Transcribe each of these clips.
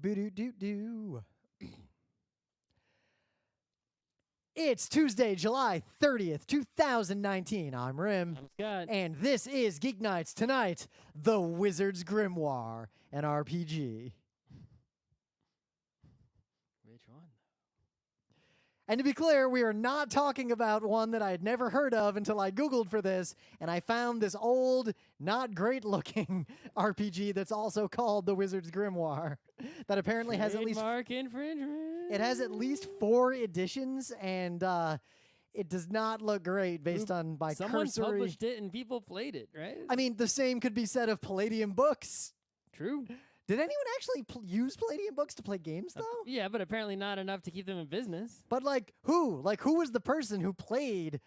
Boo-doo-doo-doo. It's Tuesday, July 30th, 2019. I'm Rim. I'm Scott. And this is Geek Nights. Tonight, The Wizard's Grimoire, an RPG. Which one? And to be clear, we are not talking about one that I had never heard of until I Googled for this, and I found this old, not great-looking RPG that's also called The Wizard's Grimoire, that apparently has at least... Trademark infringement. It has at least 4 editions, and it does not look great based on my Someone cursory... published it and people played it, right? I mean, the same could be said of Palladium Books. True. Did anyone actually use Palladium Books to play games, though? Yeah, but apparently not enough to keep them in business. But, like, who? Like, who was the person who played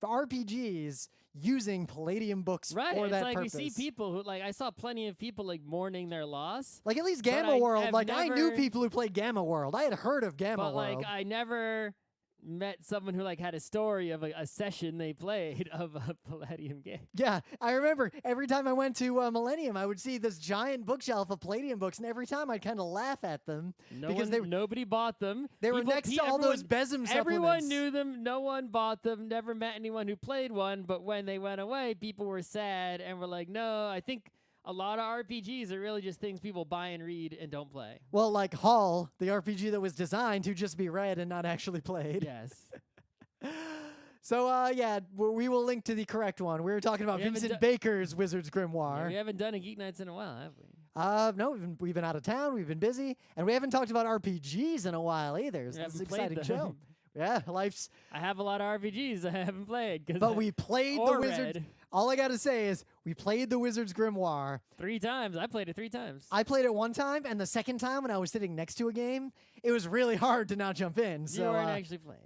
RPGs using Palladium Books Right. for It's that like purpose? we see people who, like, I saw plenty of people, like, mourning their loss. Like, at least but Gamma I World. have Like, I knew never- people who played Gamma World. I had heard of Gamma But, World. like, I never met someone who, like, had a story of a session they played of a Palladium game. Yeah, I remember every time I went to Millennium, I would see this giant bookshelf of Palladium books, and every time I'd kind of laugh at them because Nobody bought them. they were People- next to all those Besem supplements. Everyone knew them. No one bought them. Never met anyone who played one. But when they went away, people were sad and were like, no, I think a lot of RPGs are really just things people buy and read and don't play. Well, like Hall, the RPG that was designed to just be read and not actually played. Yes. So, yeah, we will link to the correct one. We were talking about We haven't Vincent do- Baker's Wizard's Yeah, Grimoire. we haven't done a Geek Nights in a while, have we? No, we've been out of town. We've been busy. And we haven't talked about RPGs in a while either. So We this is an haven't played exciting show. them. Yeah, life's... I have a lot of RPGs I haven't played. But we played the or Wizard's... read. All I got to say is we played the Wizard's Grimoire. 3 times. I played it 3 times. I played it one time, and the second time when I was sitting next to a game, it was really hard to not jump in. So, you weren't actually playing.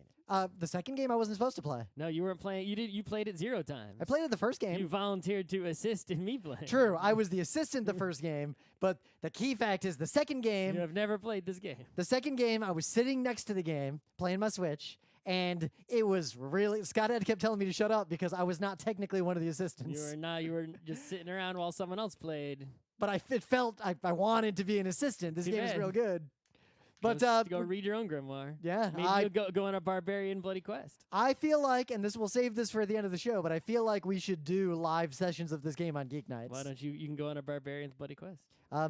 The second game I wasn't supposed to play. No, you weren't playing. You played it 0 times. I played it the first game. You volunteered to assist in me playing. True, I was the assistant the first game, but the key fact is the second game... You have never played this game. The second game, I was sitting next to the game, playing my Switch, and it was really... Scott had kept telling me to shut up because I was not technically one of the assistants. You were not. You were just sitting around while someone else played. But it felt... I wanted to be an assistant. This Too game is bad. real good. But Go read your own grimoire. yeah, Maybe you'll go on a barbarian bloody quest. I feel like, and we'll save this for the end of the show, but I feel like we should do live sessions of this game on Geek Nights. Why don't you? You can go on a barbarian's bloody quest.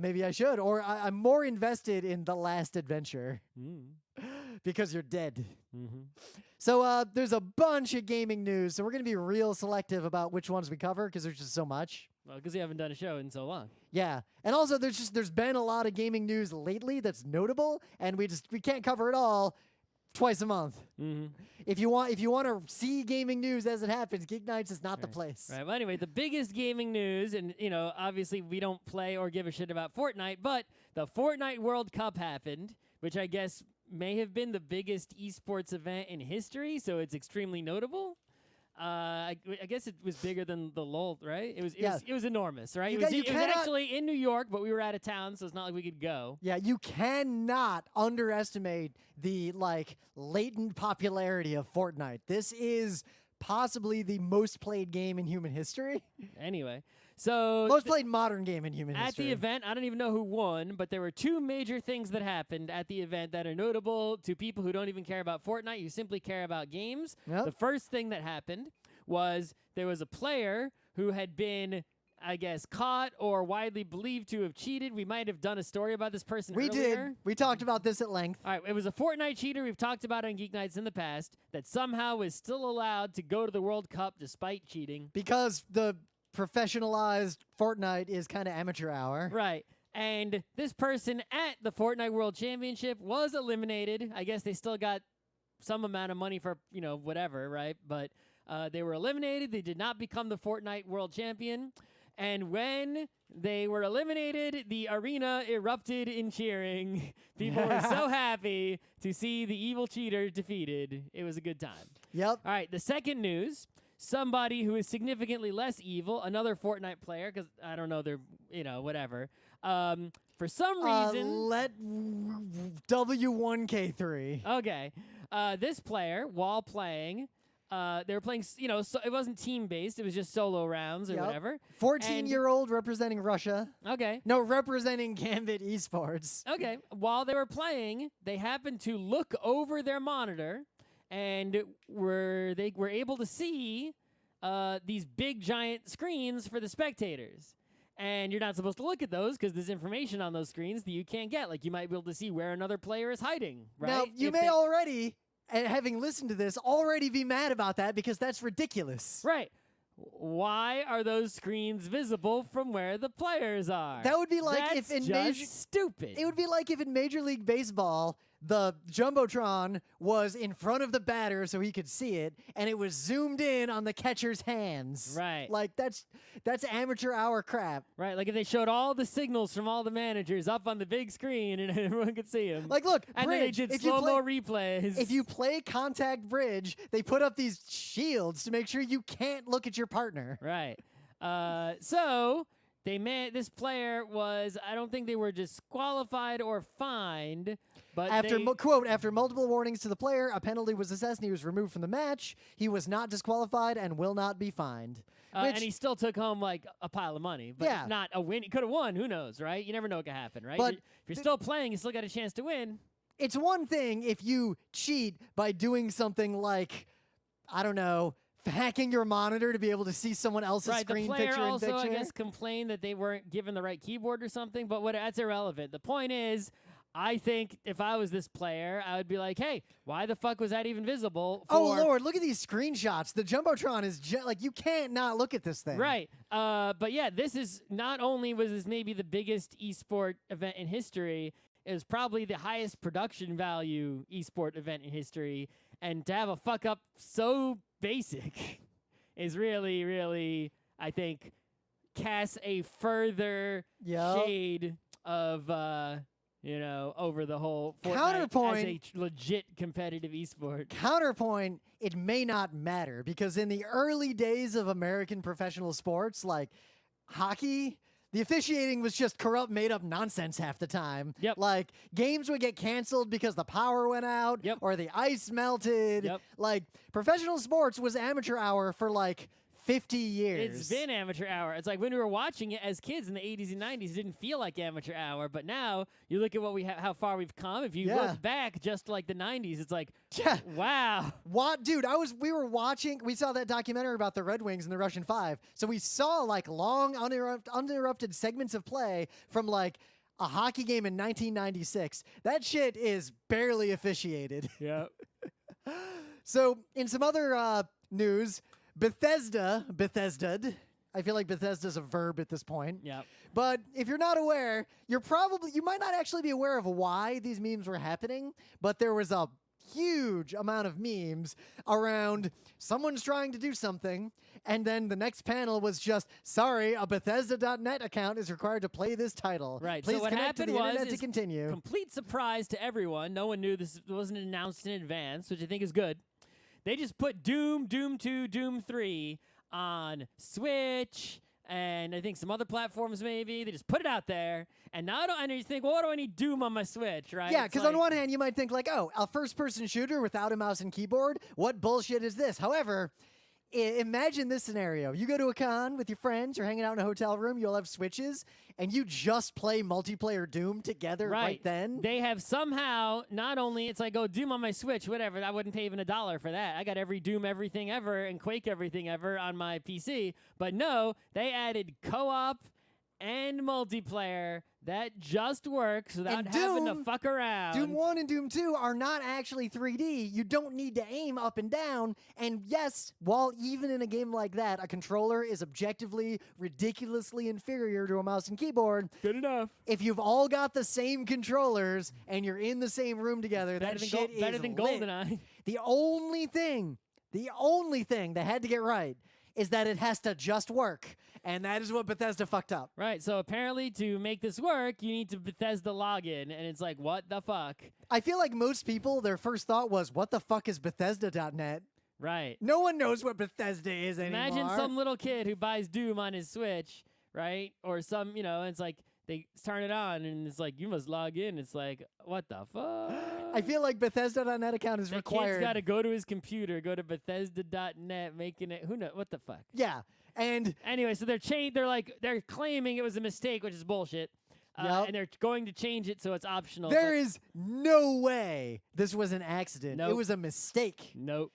Maybe I should, or I'm more invested in The Last Adventure because you're dead. Mm-hmm. So there's a bunch of gaming news, so we're going to be real selective about which ones we cover because there's just so much. Well, because we haven't done a show in so long. Yeah, and also there's been a lot of gaming news lately that's notable, and we can't cover it all twice a month. Mm-hmm. If you want to see gaming news as it happens, Geek Nights is not the place. Right. Well, anyway, the biggest gaming news, and obviously we don't play or give a shit about Fortnite, but the Fortnite World Cup happened, which I guess may have been the biggest esports event in history, so it's extremely notable. I guess it was bigger than the LOL, right? It was enormous, right? You It was cannot- actually in New York, but we were out of town, so it's not like we could go. Yeah, you cannot underestimate the latent popularity of Fortnite. This is possibly the most played game in human history. Anyway, so Most played modern game in human at history. the event, I don't even know who won, but there were 2 major things that happened at the event that are notable to people who don't even care about Fortnite, who simply care about games. Yep. The first thing that happened was there was a player who had been, I guess, caught or widely believed to have cheated. We might have done a story about this person We earlier. did. We talked about this at length. All right, it was a Fortnite cheater we've talked about on Geek Nights in the past that somehow is still allowed to go to the World Cup despite cheating. Because the professionalized Fortnite is kind of amateur hour. Right. And this person at the Fortnite World Championship was eliminated. I guess they still got some amount of money for, whatever, right? But they were eliminated. They did not become the Fortnite World Champion. And when they were eliminated, the arena erupted in cheering. People were so happy to see the evil cheater defeated. It was a good time. Yep. All right, the second news, somebody who is significantly less evil, another Fortnite player, because I don't know, they're, whatever. For some reason... Let W1K3. Okay. This player, while playing, They were playing, so it wasn't team based. It was just solo rounds or whatever. 14-year-old representing Russia. Okay. No, representing Gambit Esports. Okay. While they were playing, they happened to look over their monitor, and they were able to see these big giant screens for the spectators. And you're not supposed to look at those because there's information on those screens that you can't get. Like, you might be able to see where another player is hiding, right? Now, you may already, having listened to this, already be mad about that because that's ridiculous. Right. Why are those screens visible from where the players are? That would be like if in stupid. It would be like if in Major League Baseball, the Jumbotron was in front of the batter so he could see it, and it was zoomed in on the catcher's hands. Right. Like, that's amateur hour crap. Right, like if they showed all the signals from all the managers up on the big screen and everyone could see them. Like, look, and Bridge, then they did slow-mo replays. If you play contact bridge, they put up these shields to make sure you can't look at your partner. Right. So this player was, I don't think they were disqualified or fined, but quote, after multiple warnings to the player, a penalty was assessed and he was removed from the match. He was not disqualified and will not be fined. And he still took home like a pile of money, but not a win. He could have won. Who knows, right? You never know what could happen, right? But if you're still playing, you still got a chance to win. It's one thing if you cheat by doing something like, I don't know, hacking your monitor to be able to see someone else's screen picture in picture. The player also, I guess, complained that they weren't given the right keyboard or something, but that's irrelevant. The point is, I think if I was this player, I would be like, hey, why the fuck was that even visible? Oh, Lord, look at these screenshots. The Jumbotron is like, you can't not look at this thing. Right. But yeah, this is not only was this maybe the biggest esport event in history, it was probably the highest production value esport event in history. And to have a fuck up so basic is really, really, I think, casts a further shade of, over the whole Fortnite Counterpoint, as a legit competitive esport. Counterpoint, it may not matter because in the early days of American professional sports, like hockey, the officiating was just corrupt, made-up nonsense half the time. Yep. Like, games would get canceled because the power went out or the ice melted. Yep. Like, professional sports was amateur hour for, like, 50 years. It's been amateur hour. It's like when we were watching it as kids in the 80s and 90s, it didn't feel like amateur hour. But now you look at what how far we've come. If you look back just like the 90s, it's like, wow. What, dude? We saw that documentary about the Red Wings and the Russian Five. So we saw like long uninterrupted segments of play from like a hockey game in 1996. That shit is barely officiated. Yep. So in some other news, Bethesda'd. I feel like Bethesda's a verb at this point. Yep. But if you're not aware, you might not actually be aware of why these memes were happening, but there was a huge amount of memes around someone's trying to do something, and then the next panel was just, sorry, a Bethesda.net account is required to play this title. Right. Please so what connect happened to the was internet to continue. Complete surprise to everyone. No one knew this wasn't announced in advance, which I think is good. They just put Doom, Doom 2, Doom 3 on Switch and I think some other platforms maybe. They just put it out there. And now you think, well, what do I need Doom on my Switch, right? Yeah, because on one hand, you might think like, oh, a first-person shooter without a mouse and keyboard? What bullshit is this? However, imagine this scenario. You go to a con with your friends, you're hanging out in a hotel room, you'll have Switches, and you just play multiplayer Doom together right then. They have somehow, not only, it's like, oh, Doom on my Switch, whatever, I wouldn't pay even $1 for that. I got every Doom everything ever and Quake everything ever on my PC. But no, they added co-op and multiplayer that just works without having to fuck around. Doom 1 and Doom 2 are not actually 3D. You don't need to aim up and down. And yes, while even in a game like that, a controller is objectively ridiculously inferior to a mouse and keyboard. Good enough. If you've all got the same controllers and you're in the same room together, that shit is better than lit. GoldenEye. The only thing they had to get right is that it has to just work. And that is what Bethesda fucked up. Right, so apparently to make this work, you need to Bethesda login, and it's like, what the fuck? I feel like most people, their first thought was, what the fuck is Bethesda.net? Right. No one knows what Bethesda is anymore. Imagine some little kid who buys Doom on his Switch, right? Or some, it's like, they turn it on, and it's like, you must log in. It's like, what the fuck? I feel like Bethesda.net account is that required. kid's got to go to his computer, go to Bethesda.net, making it. Who knows? What the fuck? Yeah, and Anyway, so they're claiming it was a mistake, which is bullshit. Yep. And they're going to change it so it's optional. there is no way this was an accident. It Nope. was a mistake. Nope.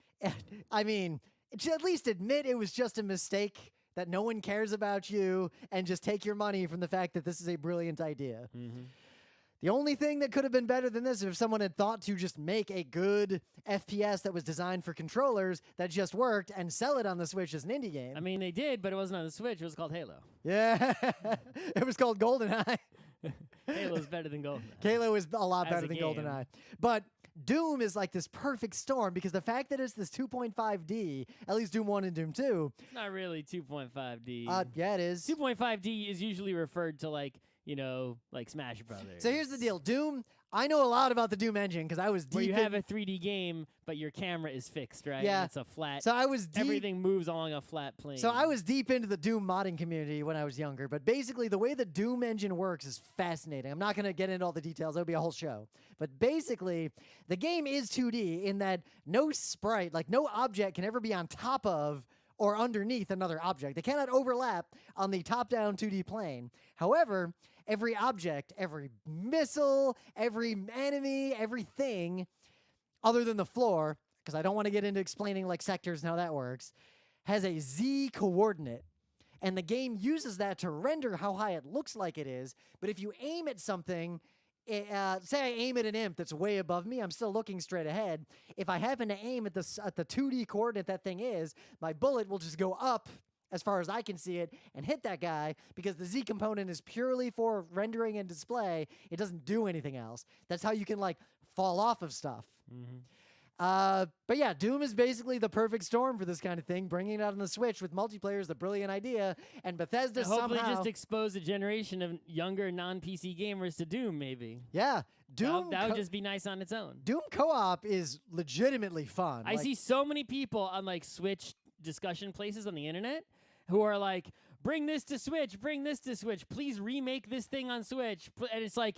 I mean, at least admit it was just a mistake, that no one cares about you, and just take your money from the fact that this is a brilliant idea. Mm-hmm. The only thing that could have been better than this is if someone had thought to just make a good FPS that was designed for controllers that just worked and sell it on the Switch as an indie game. I mean, they did, but it wasn't on the Switch. It was called Halo. Yeah, it was called GoldenEye. Halo's better than GoldenEye. Halo is a lot As better a than game. GoldenEye. But Doom is like this perfect storm because the fact that it's this 2.5D, at least Doom 1 and Doom 2. It's not really 2.5D. Yeah, it is. 2.5D is usually referred to like Smash Brothers. So here's the deal. Doom, I know a lot about the Doom engine because I was deep Where you in- have a 3D game, but your camera is fixed, right? Yeah. And it's a flat. So I was deep. Everything moves along a flat plane. So I was deep into the Doom modding community when I was younger, but basically the way the Doom engine works is fascinating. I'm not going to get into all the details. That would be a whole show. But basically, the game is 2D in that no sprite, like no object can ever be on top of or underneath another object. They cannot overlap on the top-down 2D plane. However, every object, every missile, every enemy, everything, other than the floor, because I don't want to get into explaining like sectors and how that works, has a Z coordinate. And the game uses that to render how high it looks like it is. But if you aim at something, say I aim at an imp that's way above me, I'm still looking straight ahead. If I happen to aim at the 2D coordinate that thing is, my bullet will just go up as far as I can see it and hit that guy because the Z component is purely for rendering and display. It doesn't do anything else. That's how you can like fall off of stuff. Mm-hmm. But yeah, Doom is basically the perfect storm for this kind of thing. Bringing it out on the Switch with multiplayer is a brilliant idea, and Bethesda Hopefully somehow just expose a generation of younger non-PC gamers to Doom, maybe. yeah, Doom That would just be nice on its own. Doom co-op is legitimately fun. I see so many people on like Switch discussion places on the internet who are like, bring this to Switch, please remake this thing on Switch. And it's like,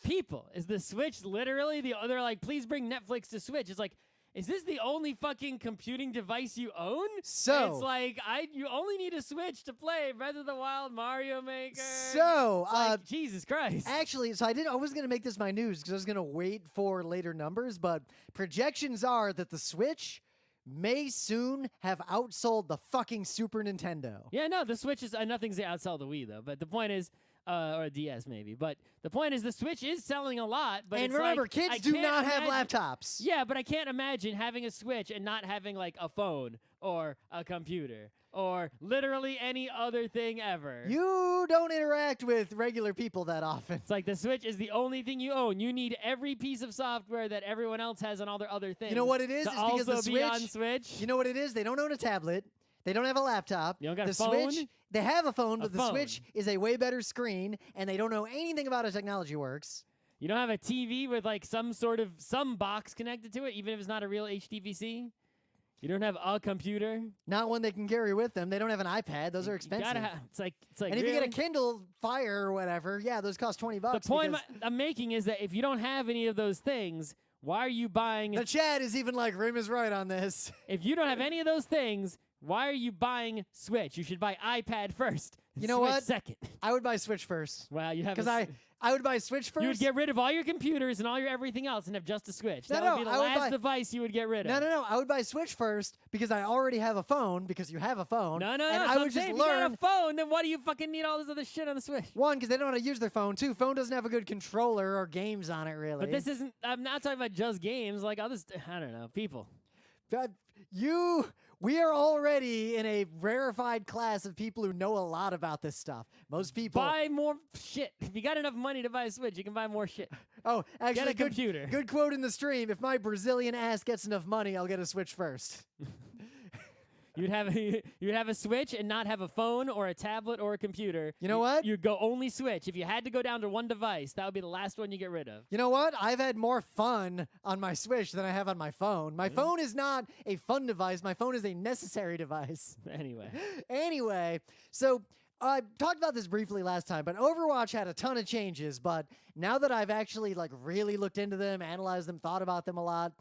people, is the Switch literally they're like, please bring Netflix to Switch. It's like, is this the only fucking computing device you own? So it's like you only need a Switch to play Breath of the Wild, Mario Maker. So It's like, Jesus Christ. actually, I was gonna make this my news because I was gonna wait for later numbers, but projections are that the Switch may soon have outsold the fucking Super Nintendo. Yeah, no, the Switch is nothing's outsell the Wii though. But the point is, or a DS maybe. But the point is, the Switch is selling a lot. But And it's remember, like, kids I do can't not have imagine- laptops. Yeah, but I can't imagine having a Switch and not having like a phone or a computer or literally any other thing ever. You don't interact with regular people that often. It's like the Switch is the only thing you own. You need every piece of software that everyone else has on all their other things. You know what it is? To It's because also the be on Switch. Switch. You know what it is? They don't own a tablet. They don't have a laptop. You don't got the a phone? Switch, they have a phone, but the phone. Switch is a way better screen, and they don't know anything about how technology works. You don't have a TV with like some box connected to it, even if it's not a real HDVC. You don't have a computer. Not one they can carry with them. They don't have an iPad. Those are You expensive. gotta it's like and if you get a Kindle Fire or whatever, yeah, those cost $20. The point because I'm making is that if you don't have any of those things, why are you buying? the chat is even like, Rim is right on this. If you don't have any of those things, why are you buying Switch? You should buy iPad first. You know Switch what? Second. I would buy Switch first. Well, you have Because I would buy Switch first. You would get rid of all your computers and all your everything else and have just a Switch. No, That would be the I would last buy- device you would get rid of. No. I would buy Switch first because I already have a phone. Because you have a phone. No. And so I I'm would just saying, if you got learn. a phone, then why do you fucking need all this other shit on the Switch? One, because they don't know how to use their phone. Two, phone doesn't have a good controller or games on it, really. But this isn't. I'm not talking about just games. Like others. I don't know. People. But we are already in a rarefied class of people who know a lot about this stuff. Most people Buy more shit. If you got enough money to buy a Switch, you can buy more shit. Oh, actually, Get a good, computer. Good quote in the stream. If my Brazilian ass gets enough money, I'll get a Switch first. You'd have a Switch and not have a phone or a tablet or a computer. You know what? You'd go only Switch. If you had to go down to one device, that would be the last one you get rid of. You know what? I've had more fun on my Switch than I have on my phone. My phone is not a fun device. My phone is a necessary device. Anyway. Anyway, so I talked about this briefly last time, but Overwatch had a ton of changes. But now that I've actually like really looked into them, analyzed them, thought about them a lot,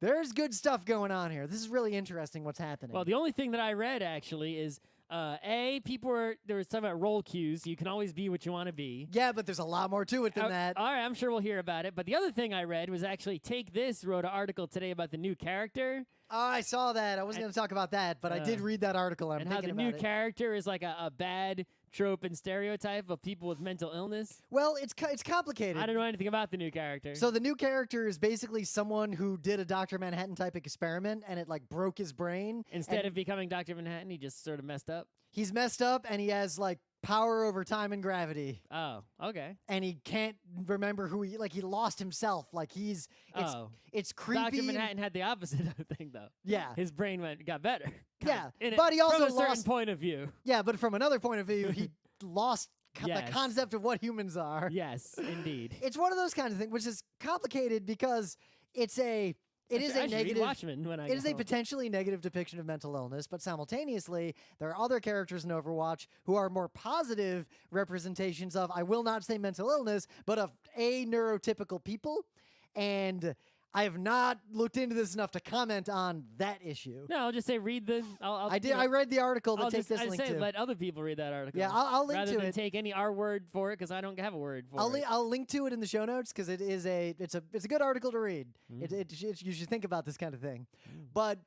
there's good stuff going on here. This is really interesting what's happening. Well, the only thing that I read actually is there was something about role queues. You can always be what you want to be. Yeah, but there's a lot more to it than that. All right, I'm sure we'll hear about it. But the other thing I read was actually Take This wrote an article today about the new character. Oh, I saw that. I wasn't going to talk about that, but I did read that article. I'm and how the thinking new about it. character is like a bad trope and stereotype of people with mental illness. Well, it's complicated. I don't know anything about the new character. So the new character is basically someone who did a Dr. Manhattan type experiment, and it like broke his brain. Instead of becoming Dr. Manhattan, he just sort of messed up. He's messed up, and he has like power over time and gravity. Oh, okay. And he can't remember who he lost himself. Like it's creepy. Dr. Manhattan had the opposite of the thing though. Yeah. His brain got better. Yeah, but he also from a certain lost. point of view. Yeah, but from another point of view, he lost the Yes. concept of what humans are. Yes, indeed. It's one of those kinds of things, which is complicated because it is a I should read negative. Watchmen when I It get is a home. potentially negative depiction of mental illness, but simultaneously, there are other characters in Overwatch who are more positive representations of, I will not say mental illness, but of neurotypical people. And I have not looked into this enough to comment on that issue. No, I'll just say read the. I did. I read the article that takes this I link say to. let other people read that article. Yeah, I'll link rather to than it. take our word for it because I don't have a word for it. I'll link to it in the show notes because it's a good article to read. You should think about this kind of thing. But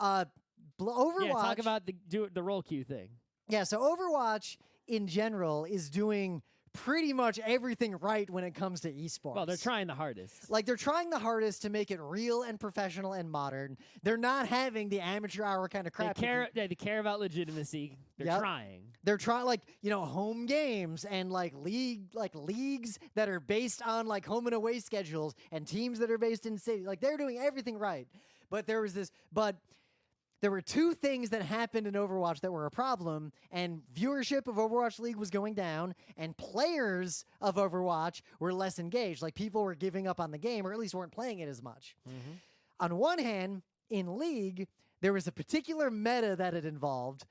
Overwatch. Yeah, talk about the role queue thing. Yeah, so Overwatch in general is doing pretty much everything right when it comes to esports. Well, they're trying the hardest. Like, they're trying the hardest to make it real and professional and modern. They're not having the amateur hour kind of crap. They care about legitimacy. They're trying. They're trying, like, home games and leagues that are based on like home and away schedules and teams that are based in city. Like, they're doing everything right. But there were two things that happened in Overwatch that were a problem, and viewership of Overwatch League was going down, and players of Overwatch were less engaged. Like, people were giving up on the game, or at least weren't playing it as much. Mm-hmm. On one hand, in League, there was a particular meta that it evolved.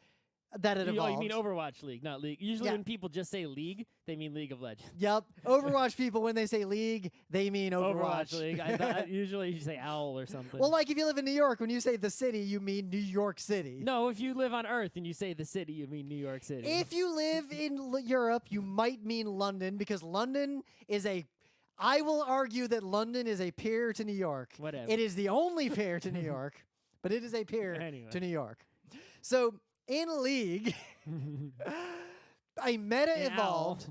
Oh, you mean Overwatch League, not League. Usually when people just say League, they mean League of Legends. Yep. Overwatch people, when they say League, they mean Overwatch. League. Usually you say Owl or something. Well, like if you live in New York, when you say the city, you mean New York City. No, if you live on Earth and you say the city, you mean New York City. If you live in Europe, you might mean London, because London is I will argue that London is a peer to New York. Whatever. It is the only peer to New York, but it is a peer to New York. So in League, a meta evolved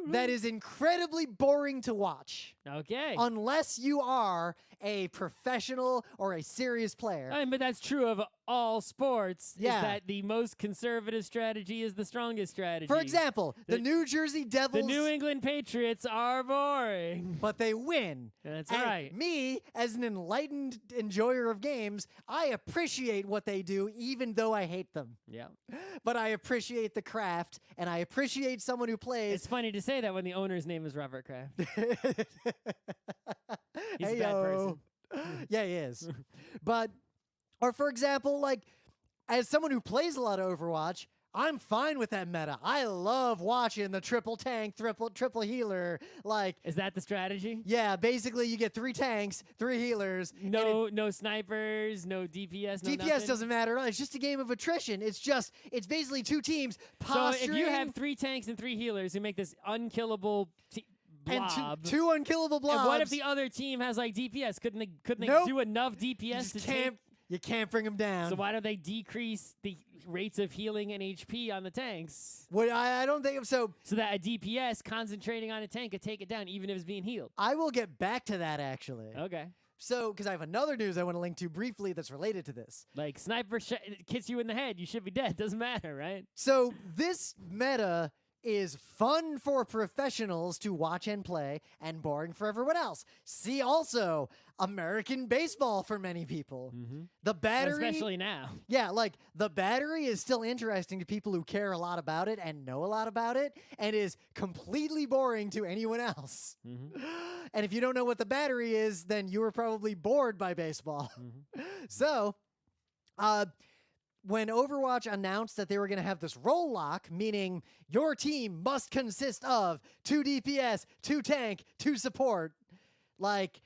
that is incredibly boring to watch. Okay. Unless you are a professional or a serious player. But that's true of all sports. Yeah. Is that the most conservative strategy is the strongest strategy. For example, the New Jersey Devils. The New England Patriots are boring. But they win. That's and right. Me, as an enlightened enjoyer of games, I appreciate what they do, even though I hate them. Yeah. But I appreciate the craft, and I appreciate someone who plays. It's funny to say that when the owner's name is Robert Kraft. He's a bad Hey-yo. person. Yeah, he is. Or for example, like, as someone who plays a lot of Overwatch, I'm fine with that meta. I love watching the triple tank, triple healer. Like, is that the strategy? Yeah, basically you get 3 tanks, 3 healers. No snipers, no DPS, no DPS nothing? doesn't matter. It's just a game of attrition. It's basically 2 teams posturing. So if you have 3 tanks and 3 healers who make this unkillable blob, and two unkillable blobs. and what if the other team has like DPS? Couldn't they Nope. do enough DPS to You can't bring them down. So why don't they decrease the rates of healing and HP on the tanks? What I don't think so. So that a DPS concentrating on a tank could take it down even if it's being healed. I will get back to that actually. Okay. So, because I have another news I want to link to briefly that's related to this. Like sniper hits you in the head, you should be dead. Doesn't matter, right? So this meta is fun for professionals to watch and play, and boring for everyone else. See also American baseball for many people. Mm-hmm. The battery, especially now. Yeah, like the battery is still interesting to people who care a lot about it and know a lot about it, and is completely boring to anyone else. Mm-hmm. And if you don't know what the battery is, then you were probably bored by baseball. Mm-hmm. So, when Overwatch announced that they were going to have this role lock, meaning your team must consist of 2 DPS, 2 tank, 2 support, like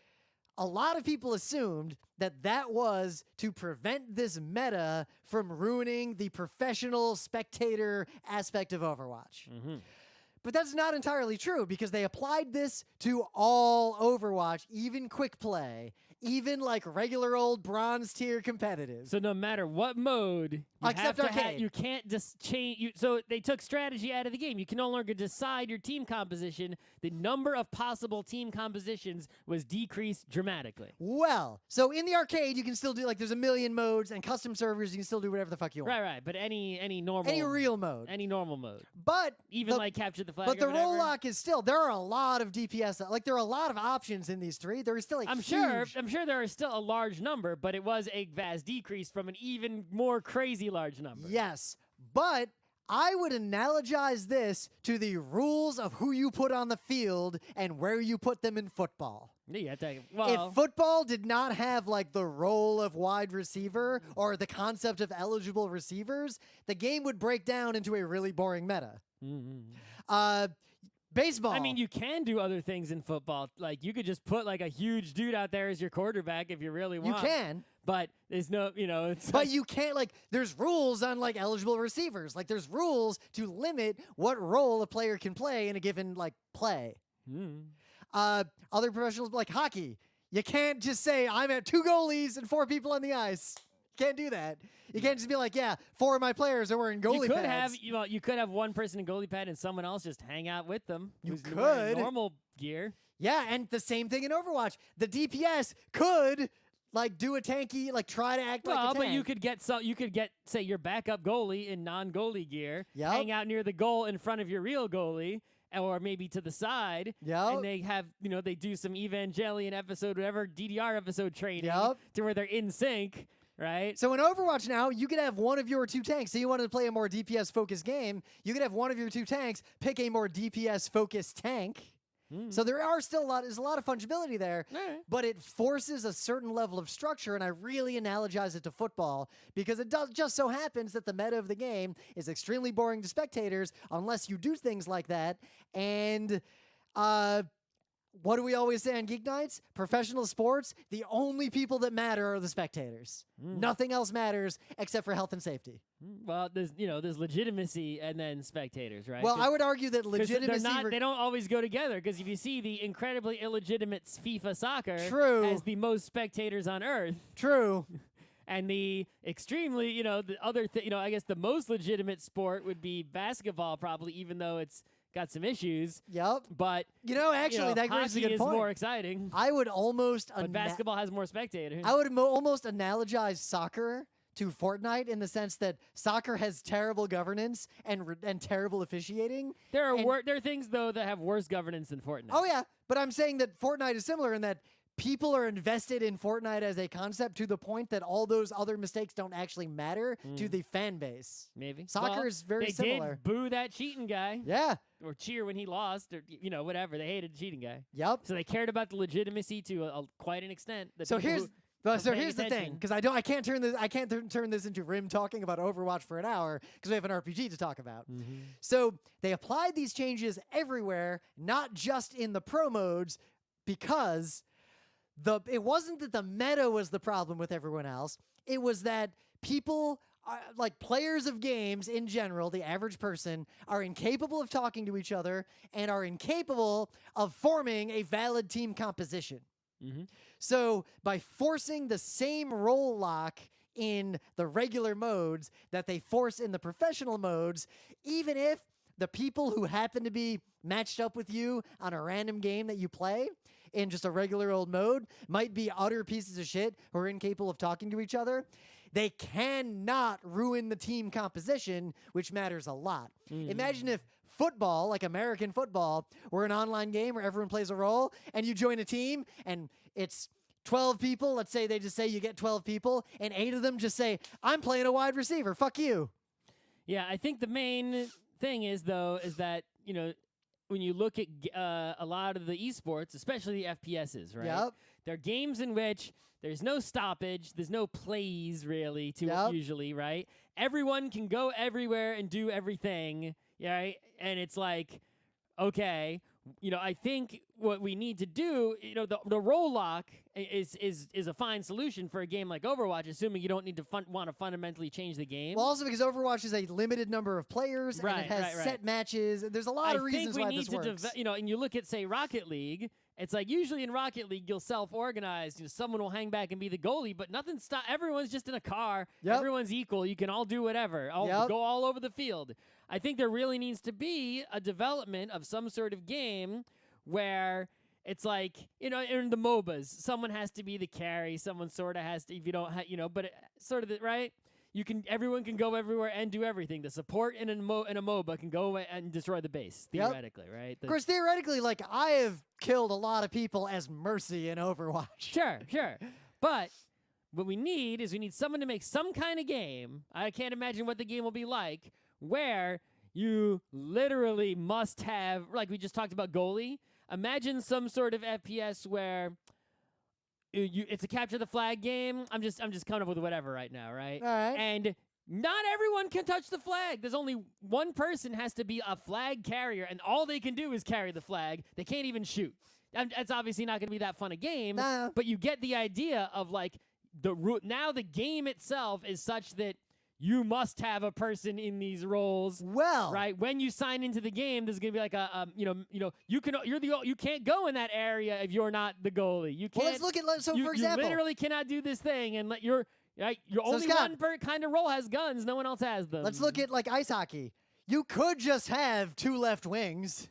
a lot of people assumed that that was to prevent this meta from ruining the professional spectator aspect of Overwatch. But that's not entirely true because they applied this to all Overwatch, even quick play, even like regular old bronze tier competitive. So no matter what mode, you Except have to arcade. you can't just change. So they took strategy out of the game. You can no longer decide your team composition. The number of possible team compositions was decreased dramatically. Well, so in the arcade, you can still do, like, there's a million modes, and custom servers, you can still do whatever the fuck you want. Right. But any normal, Any real mode. any normal mode, But even like capture the flag. But or the whatever. roll lock is still, there are a lot of DPS, like there are a lot of options in these 3. There is still a I'm sure there are still a large number, but it was a vast decrease from an even more crazy large number. Yes, but I would analogize this to the rules of who you put on the field and where you put them in football. Yeah, well, If football did not have like the role of wide receiver or the concept of eligible receivers, the game would break down into a really boring meta. Baseball. I mean, you can do other things in football. Like, you could just put, like, a huge dude out there as your quarterback if you really want. You can. But there's no, it's But you can't, like, there's rules on, like, eligible receivers. Like, there's rules to limit what role a player can play in a given, like, play. Other professionals, like hockey, you can't just say, I'm at 2 goalies and 4 people on the ice. You can't do that. You can't just be like, yeah, 4 of my players are wearing goalie pads. You could have one person in goalie pad and someone else just hang out with them. You who's wearing could. normal gear. Yeah, and the same thing in Overwatch. The DPS could, like, do a tanky, like, try to act like a tank. But you could get say your backup goalie in non-goalie gear, hang out near the goal in front of your real goalie, or maybe to the side, and they have, they do some Evangelion episode, whatever, DDR episode training to where they're in sync. Right. So in Overwatch now, you could have one of your 2 tanks. So you wanted to play a more DPS-focused game, you could have one of your 2 tanks pick a more DPS-focused tank. So there are still there's a lot of fungibility there, but it forces a certain level of structure, and I really analogize it to football because it just so happens that the meta of the game is extremely boring to spectators unless you do things like that. And what do we always say on GeekNights? Professional sports, the only people that matter are the spectators. Nothing else matters except for health and safety. Well, there's legitimacy and then spectators, right? Well, I would argue that legitimacy... they don't always go together, because if you see the incredibly illegitimate FIFA soccer has the most spectators on Earth. True. And the extremely, the other I guess the most legitimate sport would be basketball, probably, even though it's got some issues. Yep. But actually, that raises a good point. Hockey is more exciting. I would almost... But basketball has more spectators. I would almost analogize soccer to Fortnite in the sense that soccer has terrible governance and terrible officiating. There are things, though, that have worse governance than Fortnite. Oh, yeah. But I'm saying that Fortnite is similar in that people are invested in Fortnite as a concept to the point that all those other mistakes don't actually matter to the fan base. Maybe. Soccer is very similar. They did boo that cheating guy. Yeah. Or cheer when he lost, or whatever. They hated the cheating guy. Yep. So they cared about the legitimacy to quite an extent. So here's the thing, because I can't turn this into Rim talking about Overwatch for an hour because we have an RPG to talk about. So they applied these changes everywhere, not just in the pro modes, because it wasn't that the meta was the problem with everyone else. It was that people, like players of games in general, the average person, are incapable of talking to each other and are incapable of forming a valid team composition. So by forcing the same role lock in the regular modes that they force in the professional modes, even if the people who happen to be matched up with you on a random game that you play in just a regular old mode might be utter pieces of shit who are incapable of talking to each other, they cannot ruin the team composition, which matters a lot. Imagine if football, like American football, were an online game where everyone plays a role and you join a team and it's 12 people. Let's say they just say you get 12 people and 8 of them just say, I'm playing a wide receiver. Fuck you. Yeah, I think the main thing is that, when you look at a lot of the esports, especially the FPSs, right? Yep. They're games in which there's no stoppage, there's no plays really to Yep. it usually, right? Everyone can go everywhere and do everything, right? And it's like, okay, I think what we need to do, the role lock is a fine solution for a game like Overwatch, assuming you don't need to want to fundamentally change the game. Well, also because Overwatch is a limited number of players and it has set matches. There's a lot of reasons why this works. And you look at, say, Rocket League. It's like usually in Rocket League you'll self-organize. Someone will hang back and be the goalie, but nothing stop. Everyone's just in a car. Yep. Everyone's equal. You can all do whatever. Go all over the field. I think there really needs to be a development of some sort of game where it's like, in the MOBAs, someone has to be the carry. Someone sort of has to, if you don't, but sort of right. Everyone can go everywhere and do everything. The support in a MOBA can go away and destroy the base, theoretically, right? Of course, theoretically, like, I have killed a lot of people as Mercy in Overwatch. Sure. But what we need someone to make some kind of game. I can't imagine what the game will be like, where you literally must have, like we just talked about goalie. Imagine some sort of FPS where it's a capture the flag game. I'm just coming up with whatever right now, right? All right. And not everyone can touch the flag. There's only one person has to be a flag carrier, and all they can do is carry the flag. They can't even shoot. That's obviously not going to be that fun a game, but you get the idea of like now the game itself is such that you must have a person in these roles. Well, right when you sign into the game, there's gonna be like you can't go in that area if you're not the goalie. You can't. Well, let's look at for example, you literally cannot do this thing and let your only Scott, one kind of role has guns. No one else has them. Let's look at like ice hockey. You could just have 2 left wings.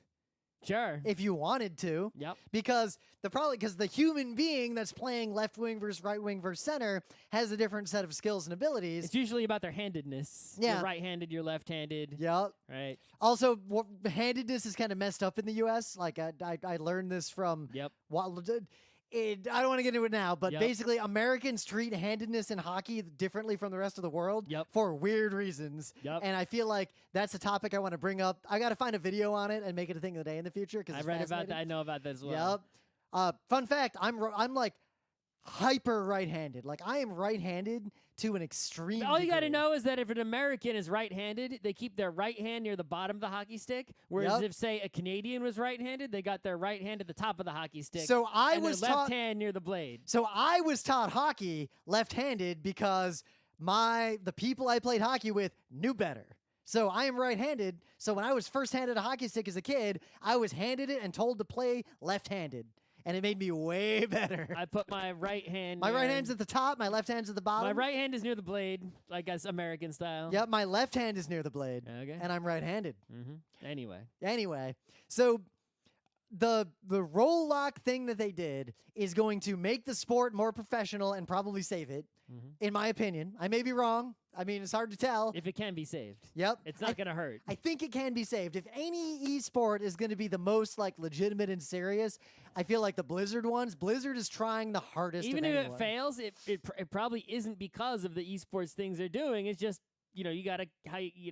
Sure. If you wanted to. Yep. Because the human being that's playing left wing versus right wing versus center has a different set of skills and abilities. It's usually about their handedness. Yeah. You're right-handed, you're left-handed. Yep. Right. Also, handedness is kind of messed up in the U.S. Like, I learned this from... Yep. I don't want to get into it now, but Yep. basically Americans treat handedness in hockey differently from the rest of the world for weird reasons. Yep. And I feel like that's a topic I want to bring up. I got to find a video on it and make it a thing of the day in the future because I read about that. I know about that as well. Yep. Fun fact, I'm like hyper right-handed. Like, I am right-handed to an extreme All you got to degree. know is that if an American is right-handed, they keep their right hand near the bottom of the hockey stick, whereas if, say, a Canadian was right-handed, they got their right hand at the top of the hockey stick. So I and was their left hand near the blade. So I was taught hockey left-handed because the people I played hockey with knew better. So I am right-handed. So when I was first handed a hockey stick as a kid, I was handed it and told to play left-handed. And it made me way better. I put my right hand. My right hand's at the top. My left hand's at the bottom. My right hand is near the blade, like us American style. Yep. My left hand is near the blade. Okay. And I'm right-handed. Anyway, so the roll lock thing that they did is going to make the sport more professional and probably save it, in my opinion. I may be wrong. I mean, it's hard to tell. if it can be saved. Yep. It's not going to hurt. I think it can be saved. If any esport is going to be the most like legitimate and serious, I feel like the Blizzard ones. Blizzard is trying the hardest. Even of if anyone. it fails, it probably isn't because of the esports things they're doing. It's just you got to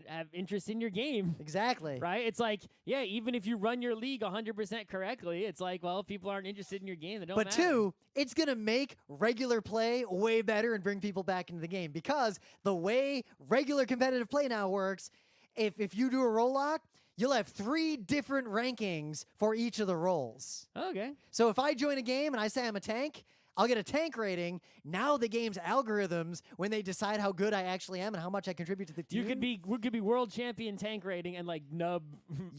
have interest in your game. Exactly. Right? It's like, yeah, even if you run your league 100% correctly, it's like, well, if people aren't interested in your game, they don't matter. But 2, it's going to make regular play way better and bring people back into the game because the way regular competitive play now works, if you do a roll lock, you'll have 3 different rankings for each of the roles. Okay. So if I join a game and I say I'm a tank, I'll get a tank rating. Now the game's algorithms, when they decide how good I actually am and how much I contribute to the team. We could be world champion tank rating and like nub.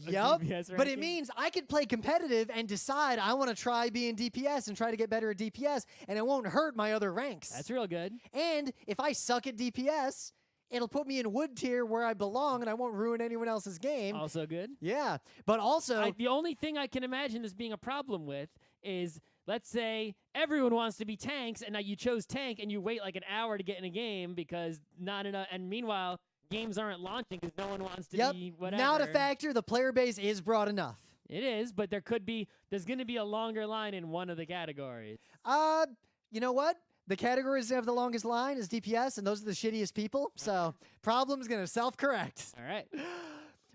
Yup. DPS But it ranking. means I could play competitive and decide I want to try being DPS and try to get better at DPS, and it won't hurt my other ranks. That's real good. And if I suck at DPS, it'll put me in wood tier where I belong, and I won't ruin anyone else's game. Also good. Yeah, but also the only thing I can imagine this being a problem with is, let's say everyone wants to be tanks, and now you chose tank, and you wait like an hour to get in a game because not enough. And meanwhile, games aren't launching because no one wants to be whatever. Not a factor. The player base is broad enough. It is, but there's going to be a longer line in one of the categories. You know what? The categories that have the longest line is DPS, and those are the shittiest people. So problem's gonna self-correct. All right.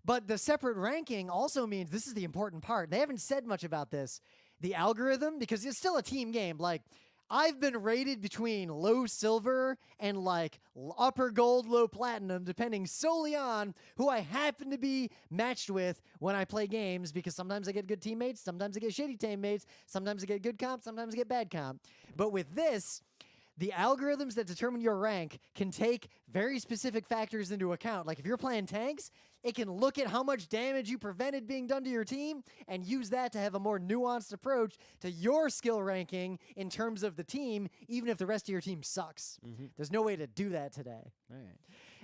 But the separate ranking also means, this is the important part. They haven't said much about this. The algorithm, because it's still a team game. Like, I've been rated between low silver and like upper gold, low platinum, depending solely on who I happen to be matched with when I play games, because sometimes I get good teammates, sometimes I get shitty teammates, sometimes I get good comp, sometimes I get bad comp. But with this, the algorithms that determine your rank can take very specific factors into account. Like if you're playing tanks, it can look at how much damage you prevented being done to your team and use that to have a more nuanced approach to your skill ranking in terms of the team, even if the rest of your team sucks. There's no way to do that today. All right.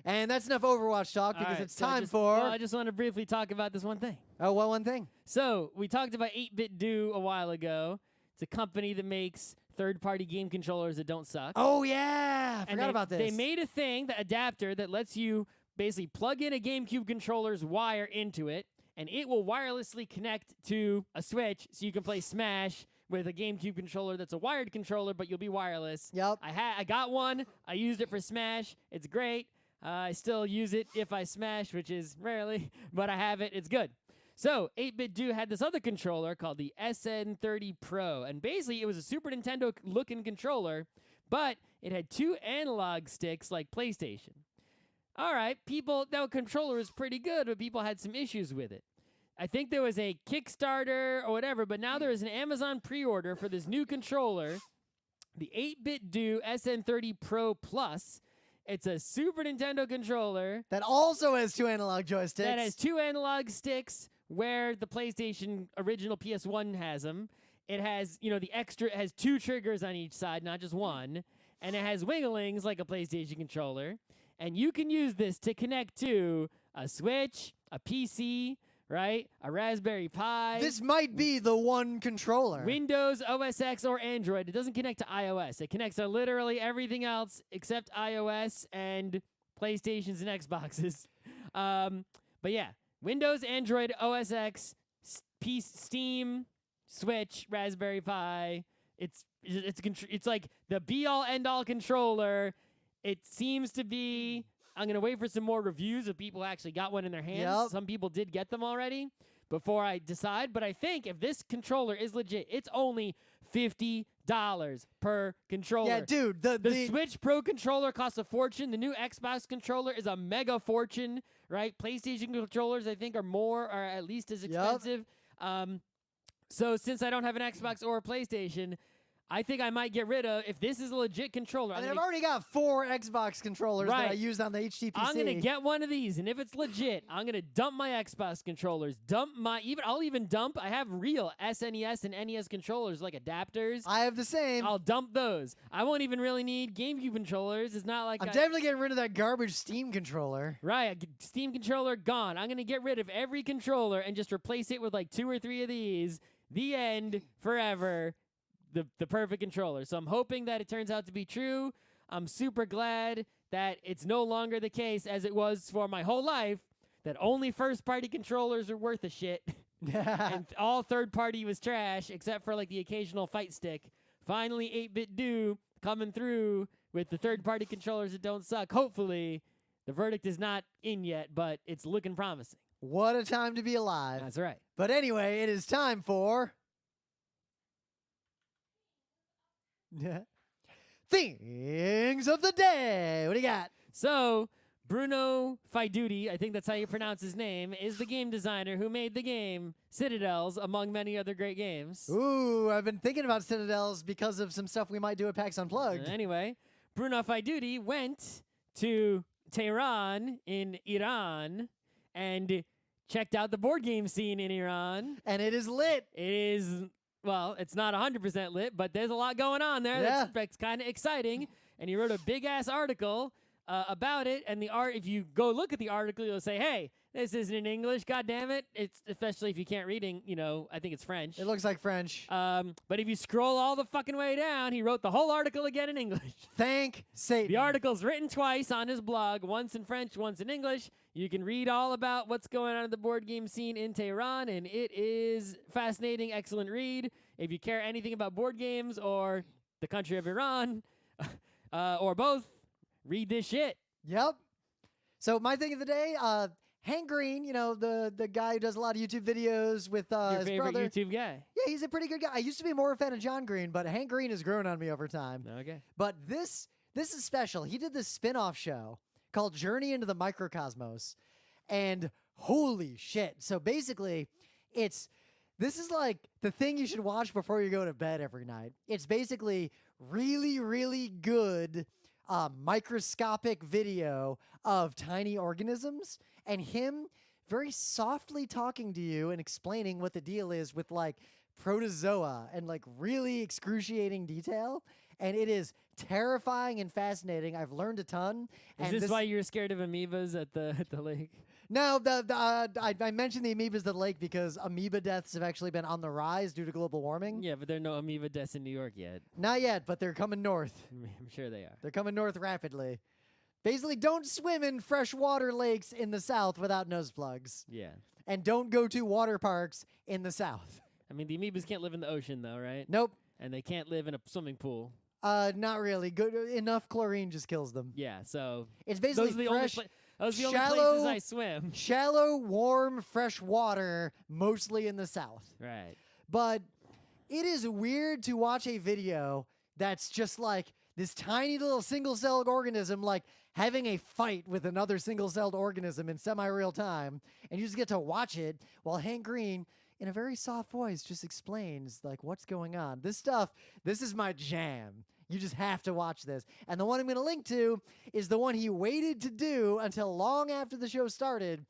And that's enough Overwatch talk, because it's time for... Well, I just want to briefly talk about this one thing. Oh, what one thing? So we talked about 8-Bit Do a while ago. It's a company that makes third-party game controllers that don't suck. Oh, yeah. I forgot about this. They made a thing, the adapter, that lets you basically plug in a GameCube controller's wire into it, and it will wirelessly connect to a Switch so you can play Smash with a GameCube controller that's a wired controller, but you'll be wireless. Yep. I got one. I used it for Smash. It's great. I still use it if I Smash, which is rarely, but I have it. It's good. So 8-Bit Do had this other controller called the SN30 Pro, and basically it was a Super Nintendo-looking controller, but it had 2 analog sticks like PlayStation. All right, that controller was pretty good, but people had some issues with it. I think there was a Kickstarter or whatever, but now there is an Amazon pre-order for this new controller, the 8-Bit Do SN30 Pro Plus. It's a Super Nintendo controller that also has 2 analog joysticks. That has 2 analog sticks where the PlayStation original PS1 has them. It has, the extra, it has 2 triggers on each side, not just one. And it has wigglings like a PlayStation controller. And you can use this to connect to a Switch, a PC, right? A Raspberry Pi. This might be the one controller. Windows, OS X, or Android. It doesn't connect to iOS. It connects to literally everything else except iOS and PlayStations and Xboxes. But yeah, Windows, Android, OS X, Steam, Switch, Raspberry Pi. It's like the be-all, end-all controller. It seems to be... I'm going to wait for some more reviews of people who actually got one in their hands. Yep. Some people did get them already before I decide. But I think if this controller is legit, it's only $50 per controller. Yeah, dude. The Switch Pro controller costs a fortune. The new Xbox controller is a mega fortune, right? PlayStation controllers, I think, are at least as expensive. Yep. So since I don't have an Xbox or a PlayStation... I think I might get rid of, if this is a legit controller. I've already got 4 Xbox controllers that I used on the HTPC. I'm going to get one of these, and if it's legit, I'm going to dump my Xbox controllers. I'll even dump, I have real SNES and NES controllers, like adapters. I have the same. I'll dump those. I won't even really need GameCube controllers. It's not like I'm definitely getting rid of that garbage Steam controller. Right, Steam controller gone. I'm going to get rid of every controller and just replace it with like 2 or 3 of these. The end, forever. The perfect controller. So I'm hoping that it turns out to be true. I'm super glad that it's no longer the case, as it was for my whole life, that only first-party controllers are worth a shit. And all third-party was trash, except for like the occasional fight stick. Finally, 8-Bit Do coming through with the third-party controllers that don't suck. Hopefully, the verdict is not in yet, but it's looking promising. What a time to be alive. That's right. But anyway, it is time for... Things of the day. What do you got? So, Bruno Faiduti, I think that's how you pronounce his name, is the game designer who made the game Citadels, among many other great games. Ooh, I've been thinking about Citadels because of some stuff we might do at PAX Unplugged. Anyway, Bruno Faiduti went to Tehran in Iran and checked out the board game scene in Iran. And it is lit. It is... Well, it's not 100% lit, but there's a lot going on there. Yeah. That's kind of exciting. And he wrote a big-ass article about it. And if you go look at the article, you'll say, hey, this isn't in English, God damn it. It's especially if you can't read, I think it's French. It looks like French. But if you scroll all the fucking way down, he wrote the whole article again in English. Thank Satan. The article's written twice on his blog, once in French, once in English. You can read all about what's going on in the board game scene in Tehran, and it is fascinating, excellent read. If you care anything about board games or the country of Iran, or both, read this shit. Yep. So my thing of the day, Hank Green, the guy who does a lot of YouTube videos with Your his favorite brother. YouTube guy. Yeah, he's a pretty good guy. I used to be more a fan of John Green, but Hank Green has grown on me over time. Okay. But this is special. He did this spin-off show called Journey into the Microcosmos. And holy shit. So basically, this is like the thing you should watch before you go to bed every night. It's basically really, really good microscopic video of tiny organisms and him very softly talking to you and explaining what the deal is with like protozoa and like really excruciating detail. And it is terrifying and fascinating. I've learned a ton. Is and this why you're scared of amoebas at the lake? No, I mentioned the amoebas at the lake because amoeba deaths have actually been on the rise due to global warming. Yeah, but there are no amoeba deaths in New York yet. Not yet, but they're coming north. I'm sure they are. They're coming north rapidly. Basically, don't swim in freshwater lakes in the south without nose plugs. Yeah. And don't go to water parks in the south. I mean, the amoebas can't live in the ocean, though, right? Nope. And they can't live in a swimming pool. Not really. Good enough chlorine just kills them. Yeah, so It's basically those are the fresh, those are the only shallow- places I swim. shallow, warm, fresh water, mostly in the south. Right. But it is weird to watch a video that's just like this tiny little single-celled organism like having a fight with another single-celled organism in semi-real time, and you just get to watch it while Hank Green, in a very soft voice, just explains like what's going on. This is my jam. You just have to watch this. And the one I'm going to link to is the one he waited to do until long after the show started.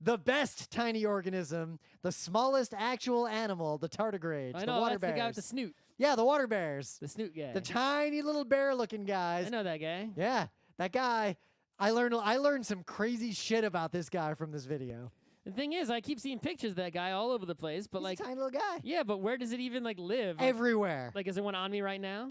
The best tiny organism, the smallest actual animal, the tardigrades, I the know, water that's the guy with bears. the snoot. Yeah, the water bears. The snoot guy. The tiny little bear-looking guys. I know that guy. Yeah, that guy. I learned some crazy shit about this guy from this video. The thing is, I keep seeing pictures of that guy all over the place, but He's like, a tiny little guy. yeah, but where does it even like live? Everywhere. Like, is there one on me right now?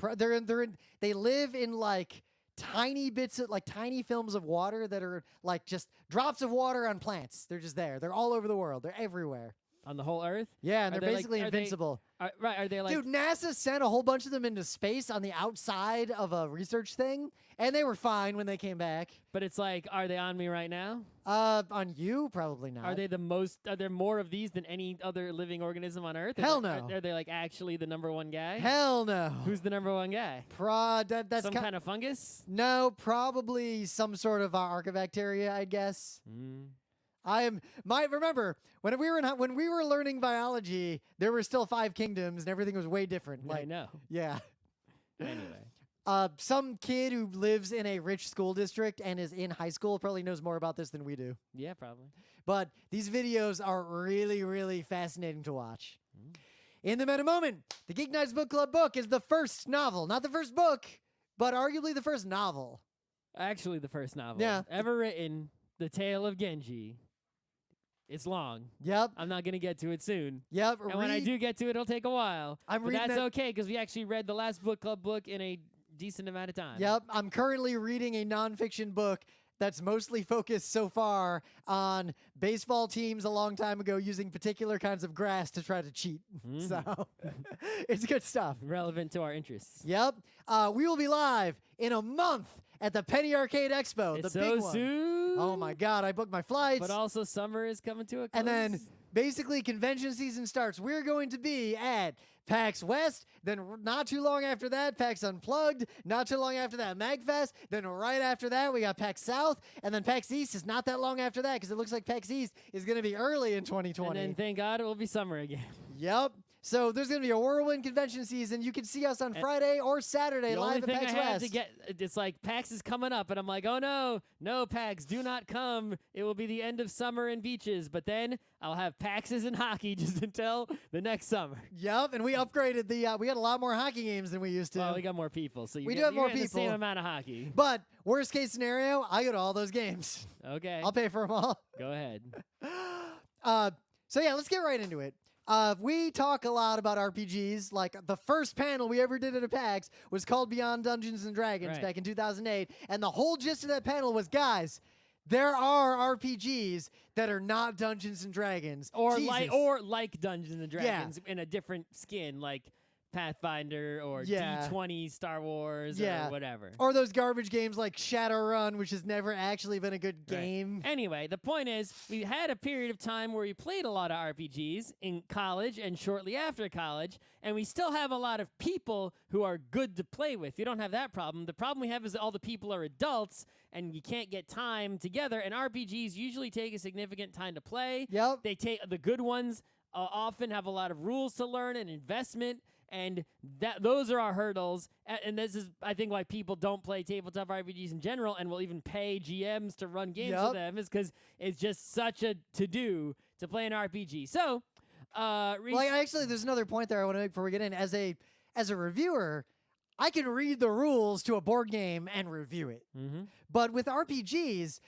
They live in like tiny bits of like tiny films of water that are like just drops of water on plants. They're just there. They're all over the world. They're everywhere. On the whole Earth? Yeah, and Are they're they, like- basically are they- invincible. Right? Are they like? Dude, NASA sent a whole bunch of them into space on the outside of a research thing, and they were fine when they came back. But it's like, are they on me right now? On you, probably not. Are they the most? Are there more of these than any other living organism on Earth? Hell no. no. Are they like actually the number one guy? Hell no. Who's the number one guy? That's Some kind of fungus? No, probably some sort of archibacteria, I guess. Remember when we were learning biology, there were still 5 kingdoms and everything was way different. I know. Yeah. Anyway. Some kid who lives in a rich school district and is in high school probably knows more about this than we do. Yeah, probably. But these videos are really, really fascinating to watch. In the Meta Moment, the GeekNights Book Club book is the first novel. Not the first book, but arguably the first novel. Actually, the first novel Yeah. ever written, The Tale of Genji. It's long. Yep. I'm not going to get to it soon. Yep. And when I do get to it, it'll take a while. I'm but reading that's that- okay because we actually read the last book club book in a decent amount of time. Yep. I'm currently reading a nonfiction book that's mostly focused so far on baseball teams a long time ago using particular kinds of grass to try to cheat. So it's good stuff. Relevant to our interests. Yep. We will be live in a month at the Penny Arcade Expo. It's the so big one. soon. Oh my God. I booked my flights. But also summer is coming to a close. And then basically convention season starts. We're going to be at PAX West, then not too long after that, PAX Unplugged, not too long after that, MagFest, then right after that, we got PAX South, and then PAX East is not that long after that because it looks like PAX East is going to be early in 2020. and then thank God it will be summer again. Yep. So there's going to be a whirlwind convention season. You can see us on Friday or Saturday The live only at thing PAX I had West. to get, it's like PAX is coming up, and I'm like, oh no, PAX, do not come. It will be the end of summer and beaches, but then I'll have PAXs and hockey just until the next summer. Yep, and we upgraded we got a lot more hockey games than we used to. Well, we got more people, so We do have more the same people. amount of hockey. But worst case scenario, I go to all those games. Okay, I'll pay for them all. go ahead. So yeah, let's get right into it. We talk a lot about RPGs. Like the first panel we ever did at a PAX was called Beyond Dungeons and Dragons Right. back in 2008, and the whole gist of that panel was, guys, there are RPGs that are not Dungeons and Dragons, Or Jesus. like Dungeons and Dragons in a different skin, like Pathfinder or Yeah. D20 Star Wars Yeah. or whatever. Or those garbage games like Shadowrun, which has never actually been a good Right. game. Anyway, the point is, we had a period of time where we played a lot of RPGs in college and shortly after college, and we still have a lot of people who are good to play with. You don't have that problem. The problem we have is that all the people are adults, and you can't get time together, and RPGs usually take a significant time to play. Yep. They take the good ones often have a lot of rules to learn and investment, and those are our hurdles. And this is, I think, why people don't play tabletop RPGs in general, and will even pay GMs to run games Yep. for them, is because it's just such a to-do to play an RPG. So, Actually, there's another point there I want to make before we get in. As a reviewer, I can read the rules to a board game and review it. But with RPGs,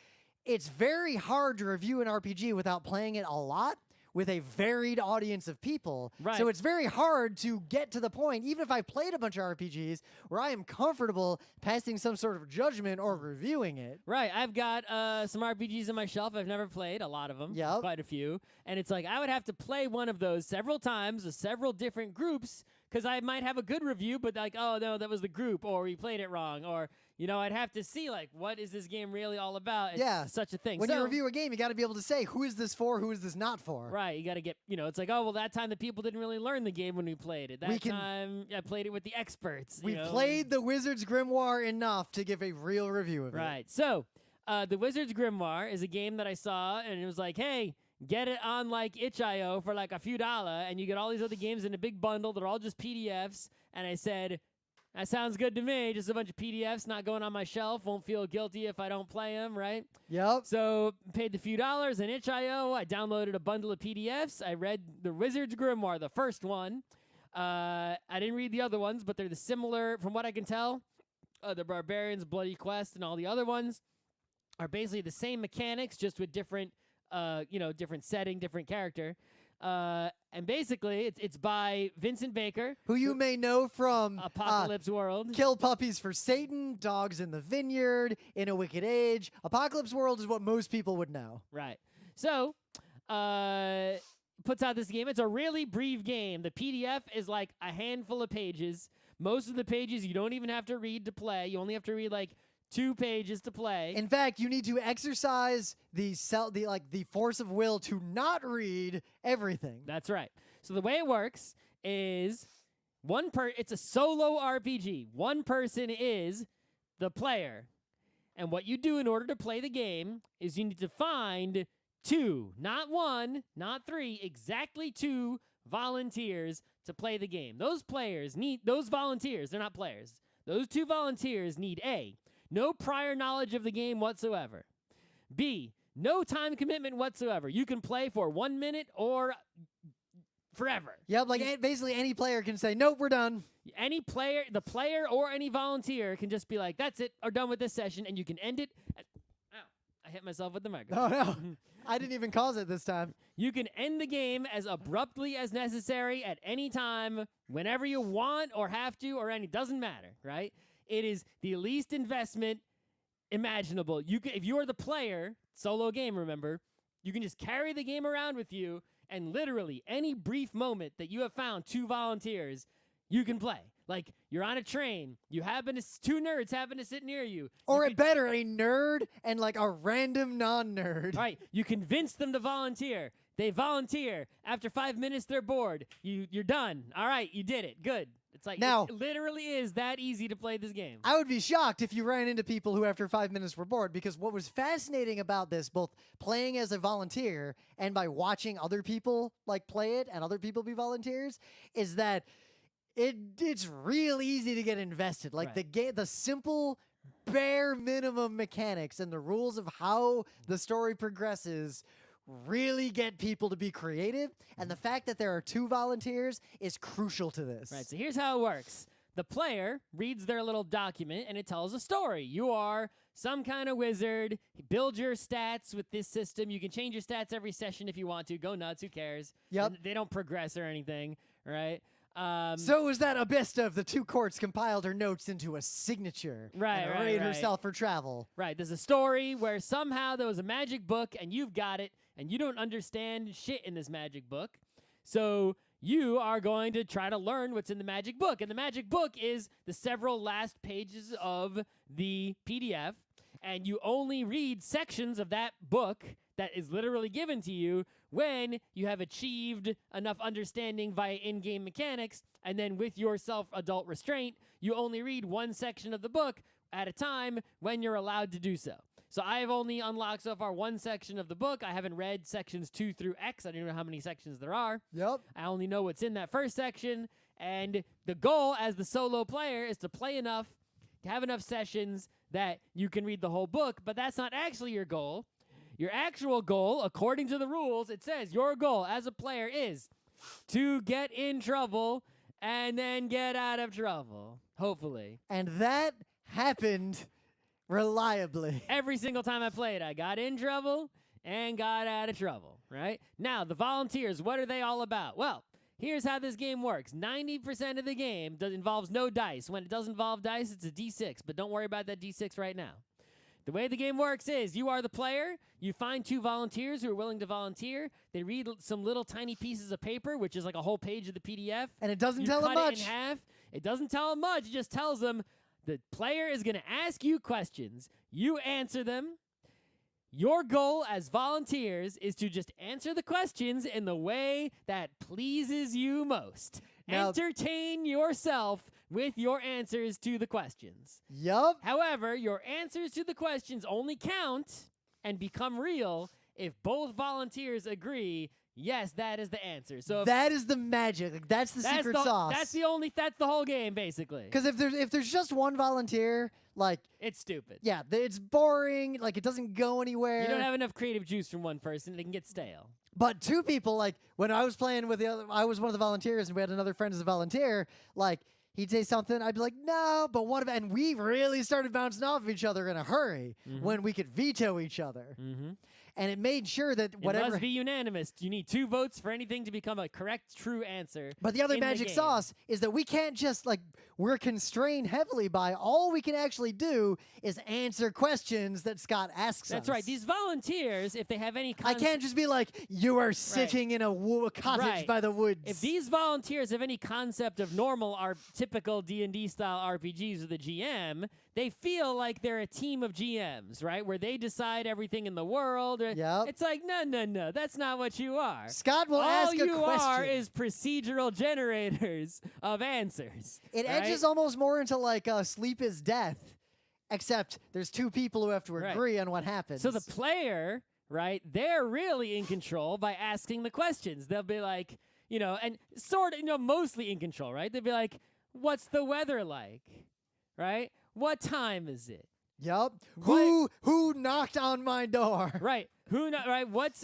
it's very hard to review an RPG without playing it a lot with a varied audience of people. Right. So it's very hard to get to the point, even if I played a bunch of RPGs, where I am comfortable passing some sort of judgment or reviewing it. Right, I've got some RPGs on my shelf I've never played, a lot of them, Yep. quite a few, and it's like I would have to play one of those several times with several different groups because I might have a good review, but like, oh no, that was the group, or we played it wrong, or I'd have to see like, what is this game really all about? It's such a thing. When So- you review a game, you got to be able to say, who is this for, who is this not for? Right, you got to get, it's like, oh, well, that time the people didn't really learn the game when we played it. That time I played it with the experts. We played the Wizard's Grimoire enough to give a real review of it. Right. So, the Wizard's Grimoire is a game that I saw, and it was like, hey, get it on like itch.io for like a few $, and you get all these other games in a big bundle that are all just PDFs. And I said, that sounds good to me. Just a bunch of PDFs not going on my shelf. Won't feel guilty if I don't play them, right? Yep. So paid the few $, and itch.io. I downloaded a bundle of PDFs. I read the Wizard's Grimoire, the first one. I didn't read the other ones, but they're the similar, from what I can tell. The Barbarians, Bloody Quest, and all the other ones are basically the same mechanics, just with different, different setting, different character. And basically, it's by Vincent Baker, Who you may know from Apocalypse World. Kill Puppies for Satan, Dogs in the Vineyard, In a Wicked Age. Apocalypse World is what most people would know. Right. So, puts out this game. It's a really brief game. The PDF is like a handful of pages. Most of the pages you don't even have to read to play. You only have to read like 2 pages to play. In fact, you need to exercise the force of will to not read everything. That's right. So the way it works is it's a solo RPG. One person is the player. And what you do in order to play the game is you need to find 2, not 1, not 3, exactly 2 volunteers to play the game. Those volunteers, they're not players. Those 2 volunteers need A, no prior knowledge of the game whatsoever. B, no time commitment whatsoever. You can play for 1 minute or forever. Yep, basically any player can say, nope, we're done. The player or any volunteer can just be like, that's it, or done with this session, and you can end it. Ow, I hit myself with the microphone. Oh, no. I didn't even cause it this time. You can end the game as abruptly as necessary at any time, whenever you want or have to, doesn't matter, right? It is the least investment imaginable. If you are the player, solo game, remember, you can just carry the game around with you, and literally any brief moment that you have found 2 volunteers, you can play. Like, you're on a train, 2 nerds happen to sit near you. Or a nerd and like a random non-nerd. Right, you convince them to volunteer. They volunteer. After 5 minutes, they're bored. You're done. All right, you did it. Good. It's like, it literally is that easy to play this game. I would be shocked if you ran into people who after 5 minutes were bored, because what was fascinating about this, both playing as a volunteer and by watching other people play it and other people be volunteers, is that it's real easy to get invested. The simple bare minimum mechanics and the rules of how the story progresses really get people to be creative, and the fact that there are 2 volunteers is crucial to this. Right, so here's how it works. The player reads their little document, and it tells a story. You are some kind of wizard. Build your stats with this system. You can change your stats every session if you want to. Go nuts, who cares? Yep. They don't progress or anything, right? So it was that Abista of the 2 courts compiled her notes into a signature and arrayed herself for travel. Right, there's a story where somehow there was a magic book, and you've got it, and you don't understand shit in this magic book. So you are going to try to learn what's in the magic book. And the magic book is the several last pages of the PDF. And you only read sections of that book that is literally given to you when you have achieved enough understanding via in-game mechanics. And then with your self-adult restraint, you only read one section of the book at a time when you're allowed to do so. So I have only unlocked so far one section of the book. I haven't read sections 2 through X. I don't know how many sections there are. Yep. I only know what's in that first section. And the goal as the solo player is to play enough, to have enough sessions that you can read the whole book. But that's not actually your goal. Your actual goal, according to the rules, it says your goal as a player is to get in trouble and then get out of trouble, hopefully. And that happened reliably. Every single time I played, I got in trouble and got out of trouble, right? Now, the volunteers, what are they all about? Well, here's how this game works. 90% of the game involves no dice. When it does involve dice, it's a D6, but don't worry about that D6 right now. The way the game works is you are the player, you find 2 volunteers who are willing to volunteer, they read some little tiny pieces of paper, which is like a whole page of the PDF. And it doesn't tell them cut much. it in half. It doesn't tell them much, it just tells them the player is going to ask you questions. You answer them. Your goal as volunteers is to just answer the questions in the way that pleases you most. Now, entertain yourself with your answers to the questions. Yup. However, your answers to the questions only count and become real if both volunteers agree, yes, that is the answer. So That is the magic. Like, that's the secret sauce. That's the whole game, basically. Because if there's just one volunteer, like, It's stupid. yeah, it's boring. Like, it doesn't go anywhere. You don't have enough creative juice from one person; they can get stale. But 2 people, like, when I was playing with the other, I was one of the volunteers, and we had another friend as a volunteer. Like, he'd say something, I'd be like, no, but what about? And we really started bouncing off of each other in a hurry when we could veto each other. Mm-hmm. And it made sure that It whatever. must be unanimous. You need 2 votes for anything to become a correct, true answer. But the other in the magic game. sauce is that we can't just, like, we're constrained heavily by all we can actually do is answer questions that Scott asks us. That's right. These volunteers, if they have any I can't just be like, you are sitting in a cottage Right. by the woods. If these volunteers have any concept of normal, typical D&D style RPGs with a GM, they feel like they're a team of GMs, right? Where they decide everything in the world. Yep. It's like, no, that's not what you are. Scott will All ask a you question. are is procedural generators of answers. It right? edges almost more into like Sleep is Death, except there's 2 people who have to Right. agree on what happens. So the player, right, they're really in control by asking the questions. They'll be like, and sort of, mostly in control, right? They'll be like, what's the weather like, right? What time is it? Yep. What- Who knocked on my door? Right. Right. What's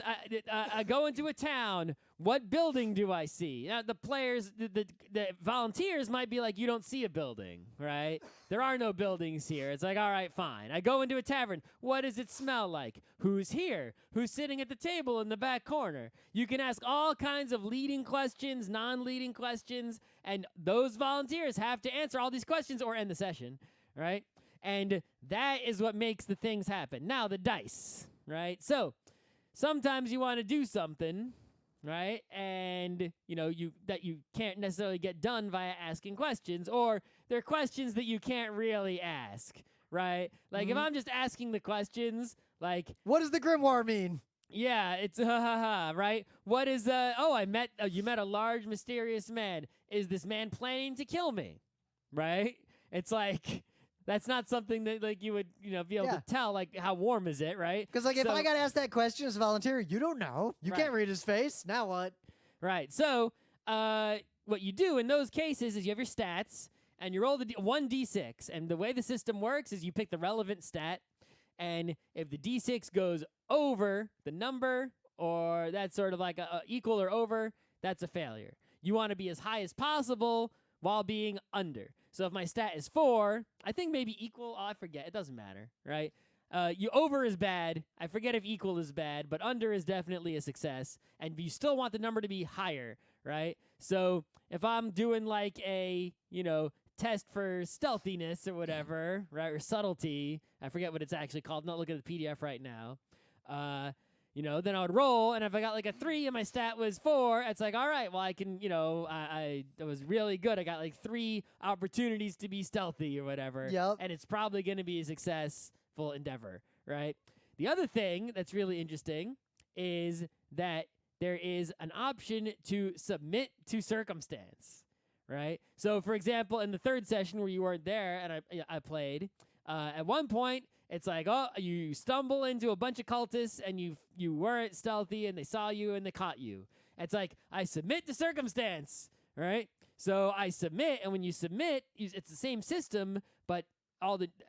I go into a town. What building do I see? Now, the players, the volunteers might be like, you don't see a building, right? There are no buildings here. It's like, all right, fine. I go into a tavern. What does it smell like? Who's here? Who's sitting at the table in the back corner? You can ask all kinds of leading questions, non-leading questions, and those volunteers have to answer all these questions or end the session, right? And that is what makes the things happen. Now, the dice, right? So sometimes you want to do something, right? And, you can't necessarily get done via asking questions, or they're questions that you can't really ask, right? Like, if I'm just asking the questions, like... What does the Grimoire mean? Yeah, it's right? What is, you met a large, mysterious man. Is this man planning to kill me? Right? It's like... That's not something that, like, you would, be able to tell, like, how warm is it, right? Because, like, if I got asked that question as a volunteer, you don't know. You Right. can't read his face. Now what? Right. So, what you do in those cases is you have your stats, and you roll the 1d6. And the way the system works is you pick the relevant stat, and if the d6 goes over the number, or that's sort of like a equal or over, that's a failure. You want to be as high as possible while being under. So if my stat is 4, I think maybe equal, I forget, it doesn't matter, right? You over is bad. I forget if equal is bad, but under is definitely a success. And you still want the number to be higher, right? So if I'm doing like a, test for stealthiness or whatever, right, or subtlety, I forget what it's actually called. I'm not looking at the PDF right now. then I would roll, and if I got like a 3 and my stat was 4, it's like, all right, well, I can, I was really good. I got like 3 opportunities to be stealthy or whatever. Yep. And it's probably going to be a successful endeavor, right? The other thing that's really interesting is that there is an option to submit to circumstance, right? So, for example, in the third session where you weren't there and I played, at one point, it's like, oh, you stumble into a bunch of cultists and you weren't stealthy and they saw you and they caught you. It's like, I submit to circumstance, right? So I submit, and when you submit, it's the same system, but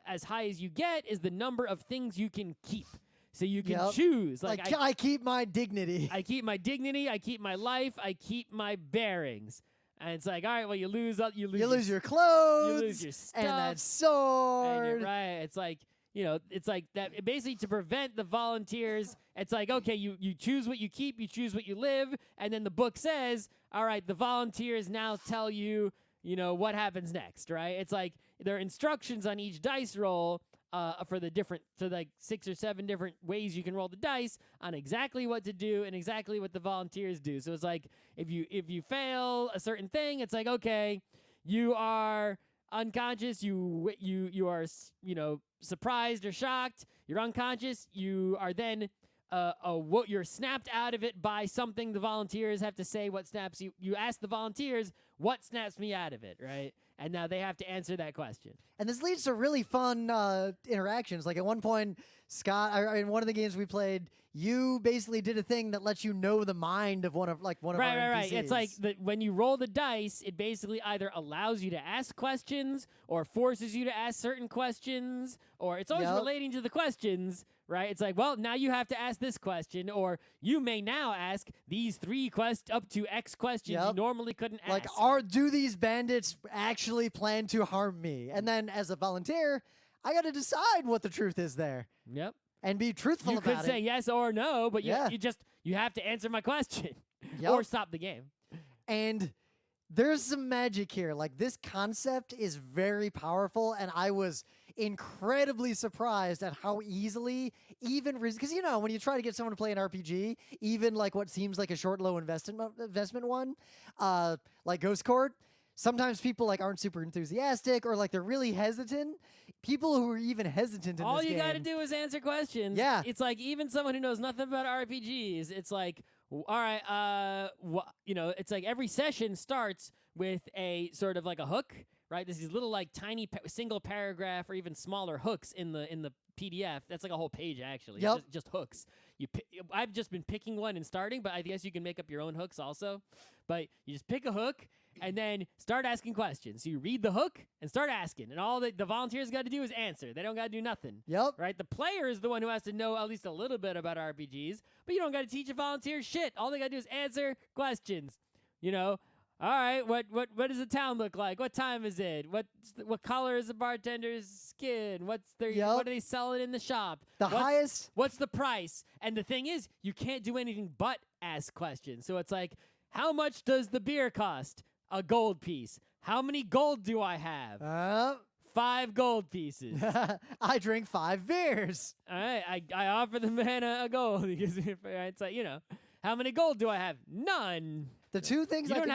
as high as you get is the number of things you can keep. So you can choose. Like I keep my dignity. I keep my dignity. I keep my life. I keep my bearings. And it's like, all right, well, you lose your clothes. You lose your stuff. And that sword. And right. It's like, it's like that. Basically, to prevent the volunteers, it's like, okay, you choose what you keep, you choose what you live, and then the book says, all right, the volunteers now tell you, what happens next, right? It's like there are instructions on each dice roll for like 6 or 7 different ways you can roll the dice on exactly what to do and exactly what the volunteers do. So it's like if you fail a certain thing, it's like, okay, you are unconscious, you are surprised or shocked, you're unconscious, you are then you're snapped out of it by something. The volunteers have to say what snaps you. You ask the volunteers, what snaps me out of it, right? And now they have to answer that question. And this leads to really fun interactions. Like at one point, Scott, in one of the games we played, you basically did a thing that lets you know the mind of one of our NPCs. Right. It's like when you roll the dice, it basically either allows you to ask questions or forces you to ask certain questions, or it's always relating to the questions, right? It's like, well, now you have to ask this question, or you may now ask these 3 up to X questions you normally couldn't ask. Like, do these bandits actually plan to harm me? And then as a volunteer, I got to decide what the truth is there. Yep. And be truthful about it. You could say yes or no, but you have to answer my question or stop the game. And there's some magic here. Like, this concept is very powerful, and I was incredibly surprised at how easily, because when you try to get someone to play an RPG, even like what seems like a short, low investment one, like Ghost Court, sometimes people like aren't super enthusiastic or like they're really hesitant. People who are even hesitant in all this you game, got to do is answer questions. Yeah. It's like even someone who knows nothing about RPGs, it's like, all right, it's like every session starts with a sort of like a hook, right? There's these little like tiny single paragraph or even smaller hooks in the PDF. That's like a whole page actually. Yep. Just hooks. I've just been picking one and starting, but I guess you can make up your own hooks also. But you just pick a hook and then start asking questions. So you read the hook and start asking, and all the volunteers got to do is answer. They don't got to do nothing. Yep. Right? The player is the one who has to know at least a little bit about RPGs, but you don't got to teach a volunteer shit. All they got to do is answer questions. All right, what does the town look like? What time is it? What color is the bartender's skin? What are they selling in the shop? What's the price? And the thing is, you can't do anything but ask questions. So it's like, how much does the beer cost? A gold piece. How many gold do I have? 5 gold pieces. I drink 5 beers. All right, I offer the man a gold because it's like, how many gold do I have? None. The 2 things you don't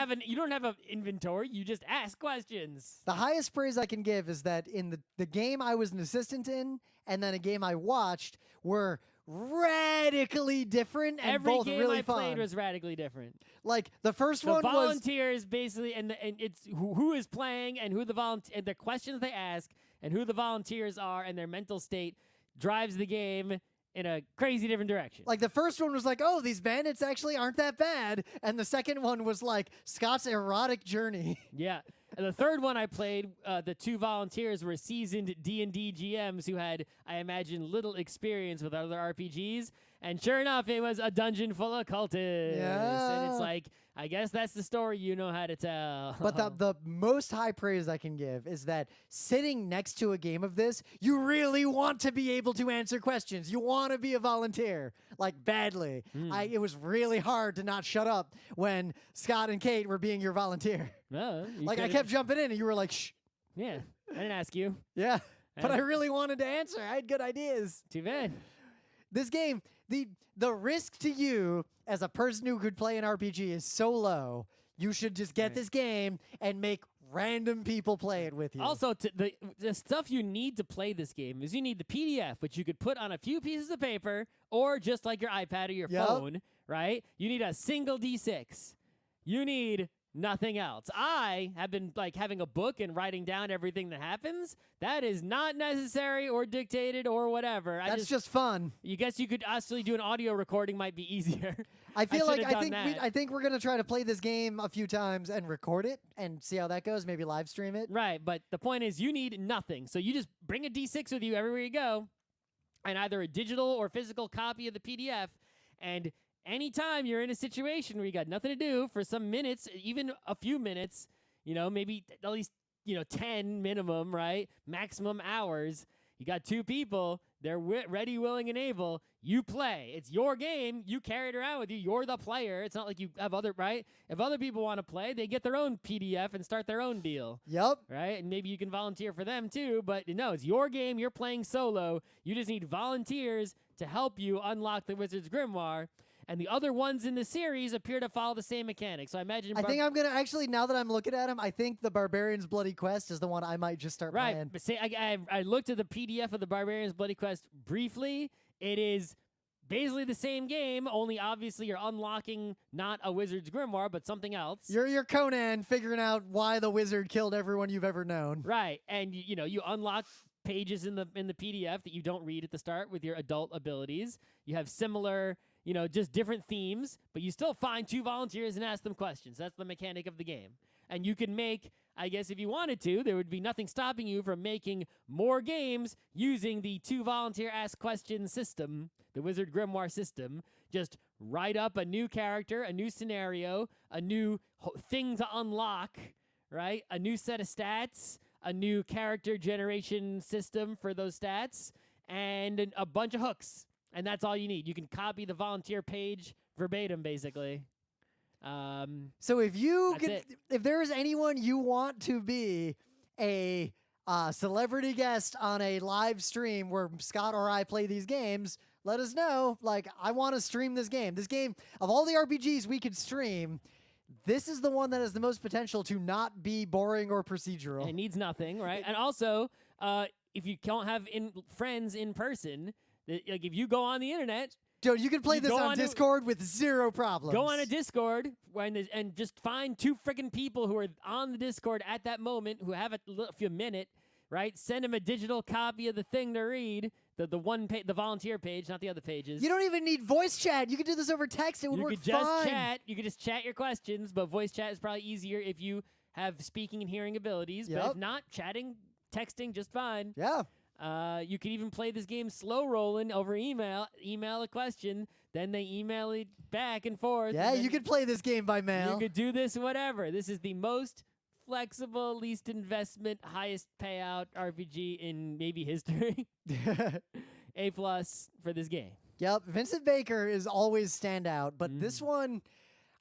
have an inventory. You just ask questions. The highest praise I can give is that in the game I was an assistant in, and then a game I watched were radically different and every both game really I fun. played was radically different. Like the first the one was volunteers basically, and it's who is playing and who and the questions they ask and who the volunteers are and their mental state drives the game in a crazy different direction. Like the first one was like, oh, these bandits actually aren't that bad, and the second one was like Scott's erotic journey. Yeah. And the third one I played, the 2 volunteers were seasoned D&D GMs who had, I imagine, little experience with other RPGs. And sure enough, it was a dungeon full of cultists. Yeah. And it's like, I guess that's the story you know how to tell. But the most high praise I can give is that sitting next to a game of this, you really want to be able to answer questions. You want to be a volunteer, like badly. It was really hard to not shut up when Scott and Kate were being your volunteer. Like I kept jumping in and you were like, shh. Yeah, I didn't ask you. Yeah, but I really wanted to answer. I had good ideas. Too bad. This game, the risk to you as a person who could play an RPG is so low. You should just get this game and make random people play it with you. Also, the stuff you need to play this game is you need the PDF, which you could put on a few pieces of paper or just like your iPad or your phone, right? You need a single D6. You need nothing else. I have been like having a book and writing down everything that happens. That is not necessary or dictated or whatever. That's just fun. You guess you could actually do an audio recording might be easier. I think we're gonna try to play this game a few times and record it and see how that goes. Maybe live stream it. Right, but the point is you need nothing. So you just bring a D6 with you everywhere you go, and either a digital or physical copy of the PDF. And anytime you're in a situation where you got nothing to do for some minutes, even a few minutes, maybe at least 10 minimum, right? Maximum hours. You got two people. They're ready, willing, and able. You play. It's your game. You carry it around with you. You're the player. It's not like you have right? If other people want to play, they get their own PDF and start their own deal. Yep. Right? And maybe you can volunteer for them too. But no, it's your game. You're playing solo. You just need volunteers to help you unlock the Wizard's Grimoire. And the other ones in the series appear to follow the same mechanics. So I imagine... I think I'm going to... Actually, now that I'm looking at him, I think the Barbarian's Bloody Quest is the one I might just start playing. Right. But say, I looked at the PDF of the Barbarian's Bloody Quest briefly. It is basically the same game, only obviously you're unlocking not a Wizard's Grimoire, but something else. You're Conan figuring out why the wizard killed everyone you've ever known. Right. And, you unlock pages in the PDF that you don't read at the start with your adult abilities. You have similar... just different themes, but you still find two volunteers and ask them questions. That's the mechanic of the game. And you can make, I guess if you wanted to, there would be nothing stopping you from making more games using the two volunteer ask questions system, the Wizard Grimoire system. Just write up a new character, a new scenario, a new thing to unlock, right? A new set of stats, a new character generation system for those stats, and a bunch of hooks. And that's all you need. You can copy the volunteer page verbatim, basically. So if there is anyone you want to be a celebrity guest on a live stream where Scott or I play these games, let us know. Like, I want to stream this game. This game, of all the RPGs we could stream, this is the one that has the most potential to not be boring or procedural. It needs nothing, right? And also, if you don't have friends in person... Like if you go on the internet, dude, you can play this on Discord with zero problems. Go on a Discord and just find two freaking people who are on the Discord at that moment who have a few minute, right? Send them a digital copy of the thing to read, the volunteer page, not the other pages. You don't even need voice chat. You can do this over text. It would work fine. You could just chat your questions, but voice chat is probably easier if you have speaking and hearing abilities. Yep. But if not, texting, just fine. Yeah. You could even play this game slow rolling over email a question, then they email it back and forth. Yeah, you could play this game by mail. You could do this whatever. This is the most flexible, least investment, highest payout RPG in maybe history. A+ for this game. Yep, Vincent Baker is always standout, but this one,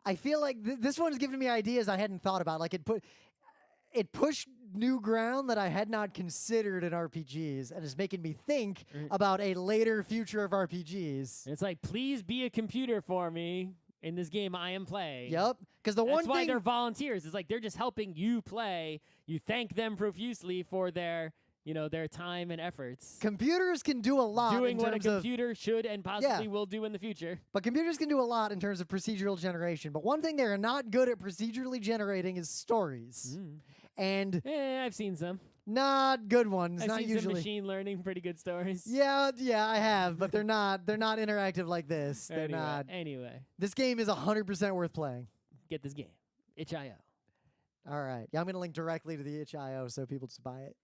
I feel like this one's giving me ideas I hadn't thought about. Like it pushed new ground that I had not considered in RPGs, and is making me think about a later future of RPGs. It's like, please be a computer for me in this game I am playing. Yep, because that's why they're volunteers. It's like they're just helping you play. You thank them profusely for their time and efforts. Computers can do a lot. Doing what a computer should and possibly will do in the future. But computers can do a lot in terms of procedural generation. But one thing they're not good at procedurally generating is stories. And I've seen some. Not good ones. I've not seen usually. some machine learning pretty good stories. Yeah, I have, but they're not interactive like this. They're not. Anyway. This game is 100% worth playing. Get this game. itch.io. All right. Yeah, I'm going to link directly to the itch.io so people just buy it.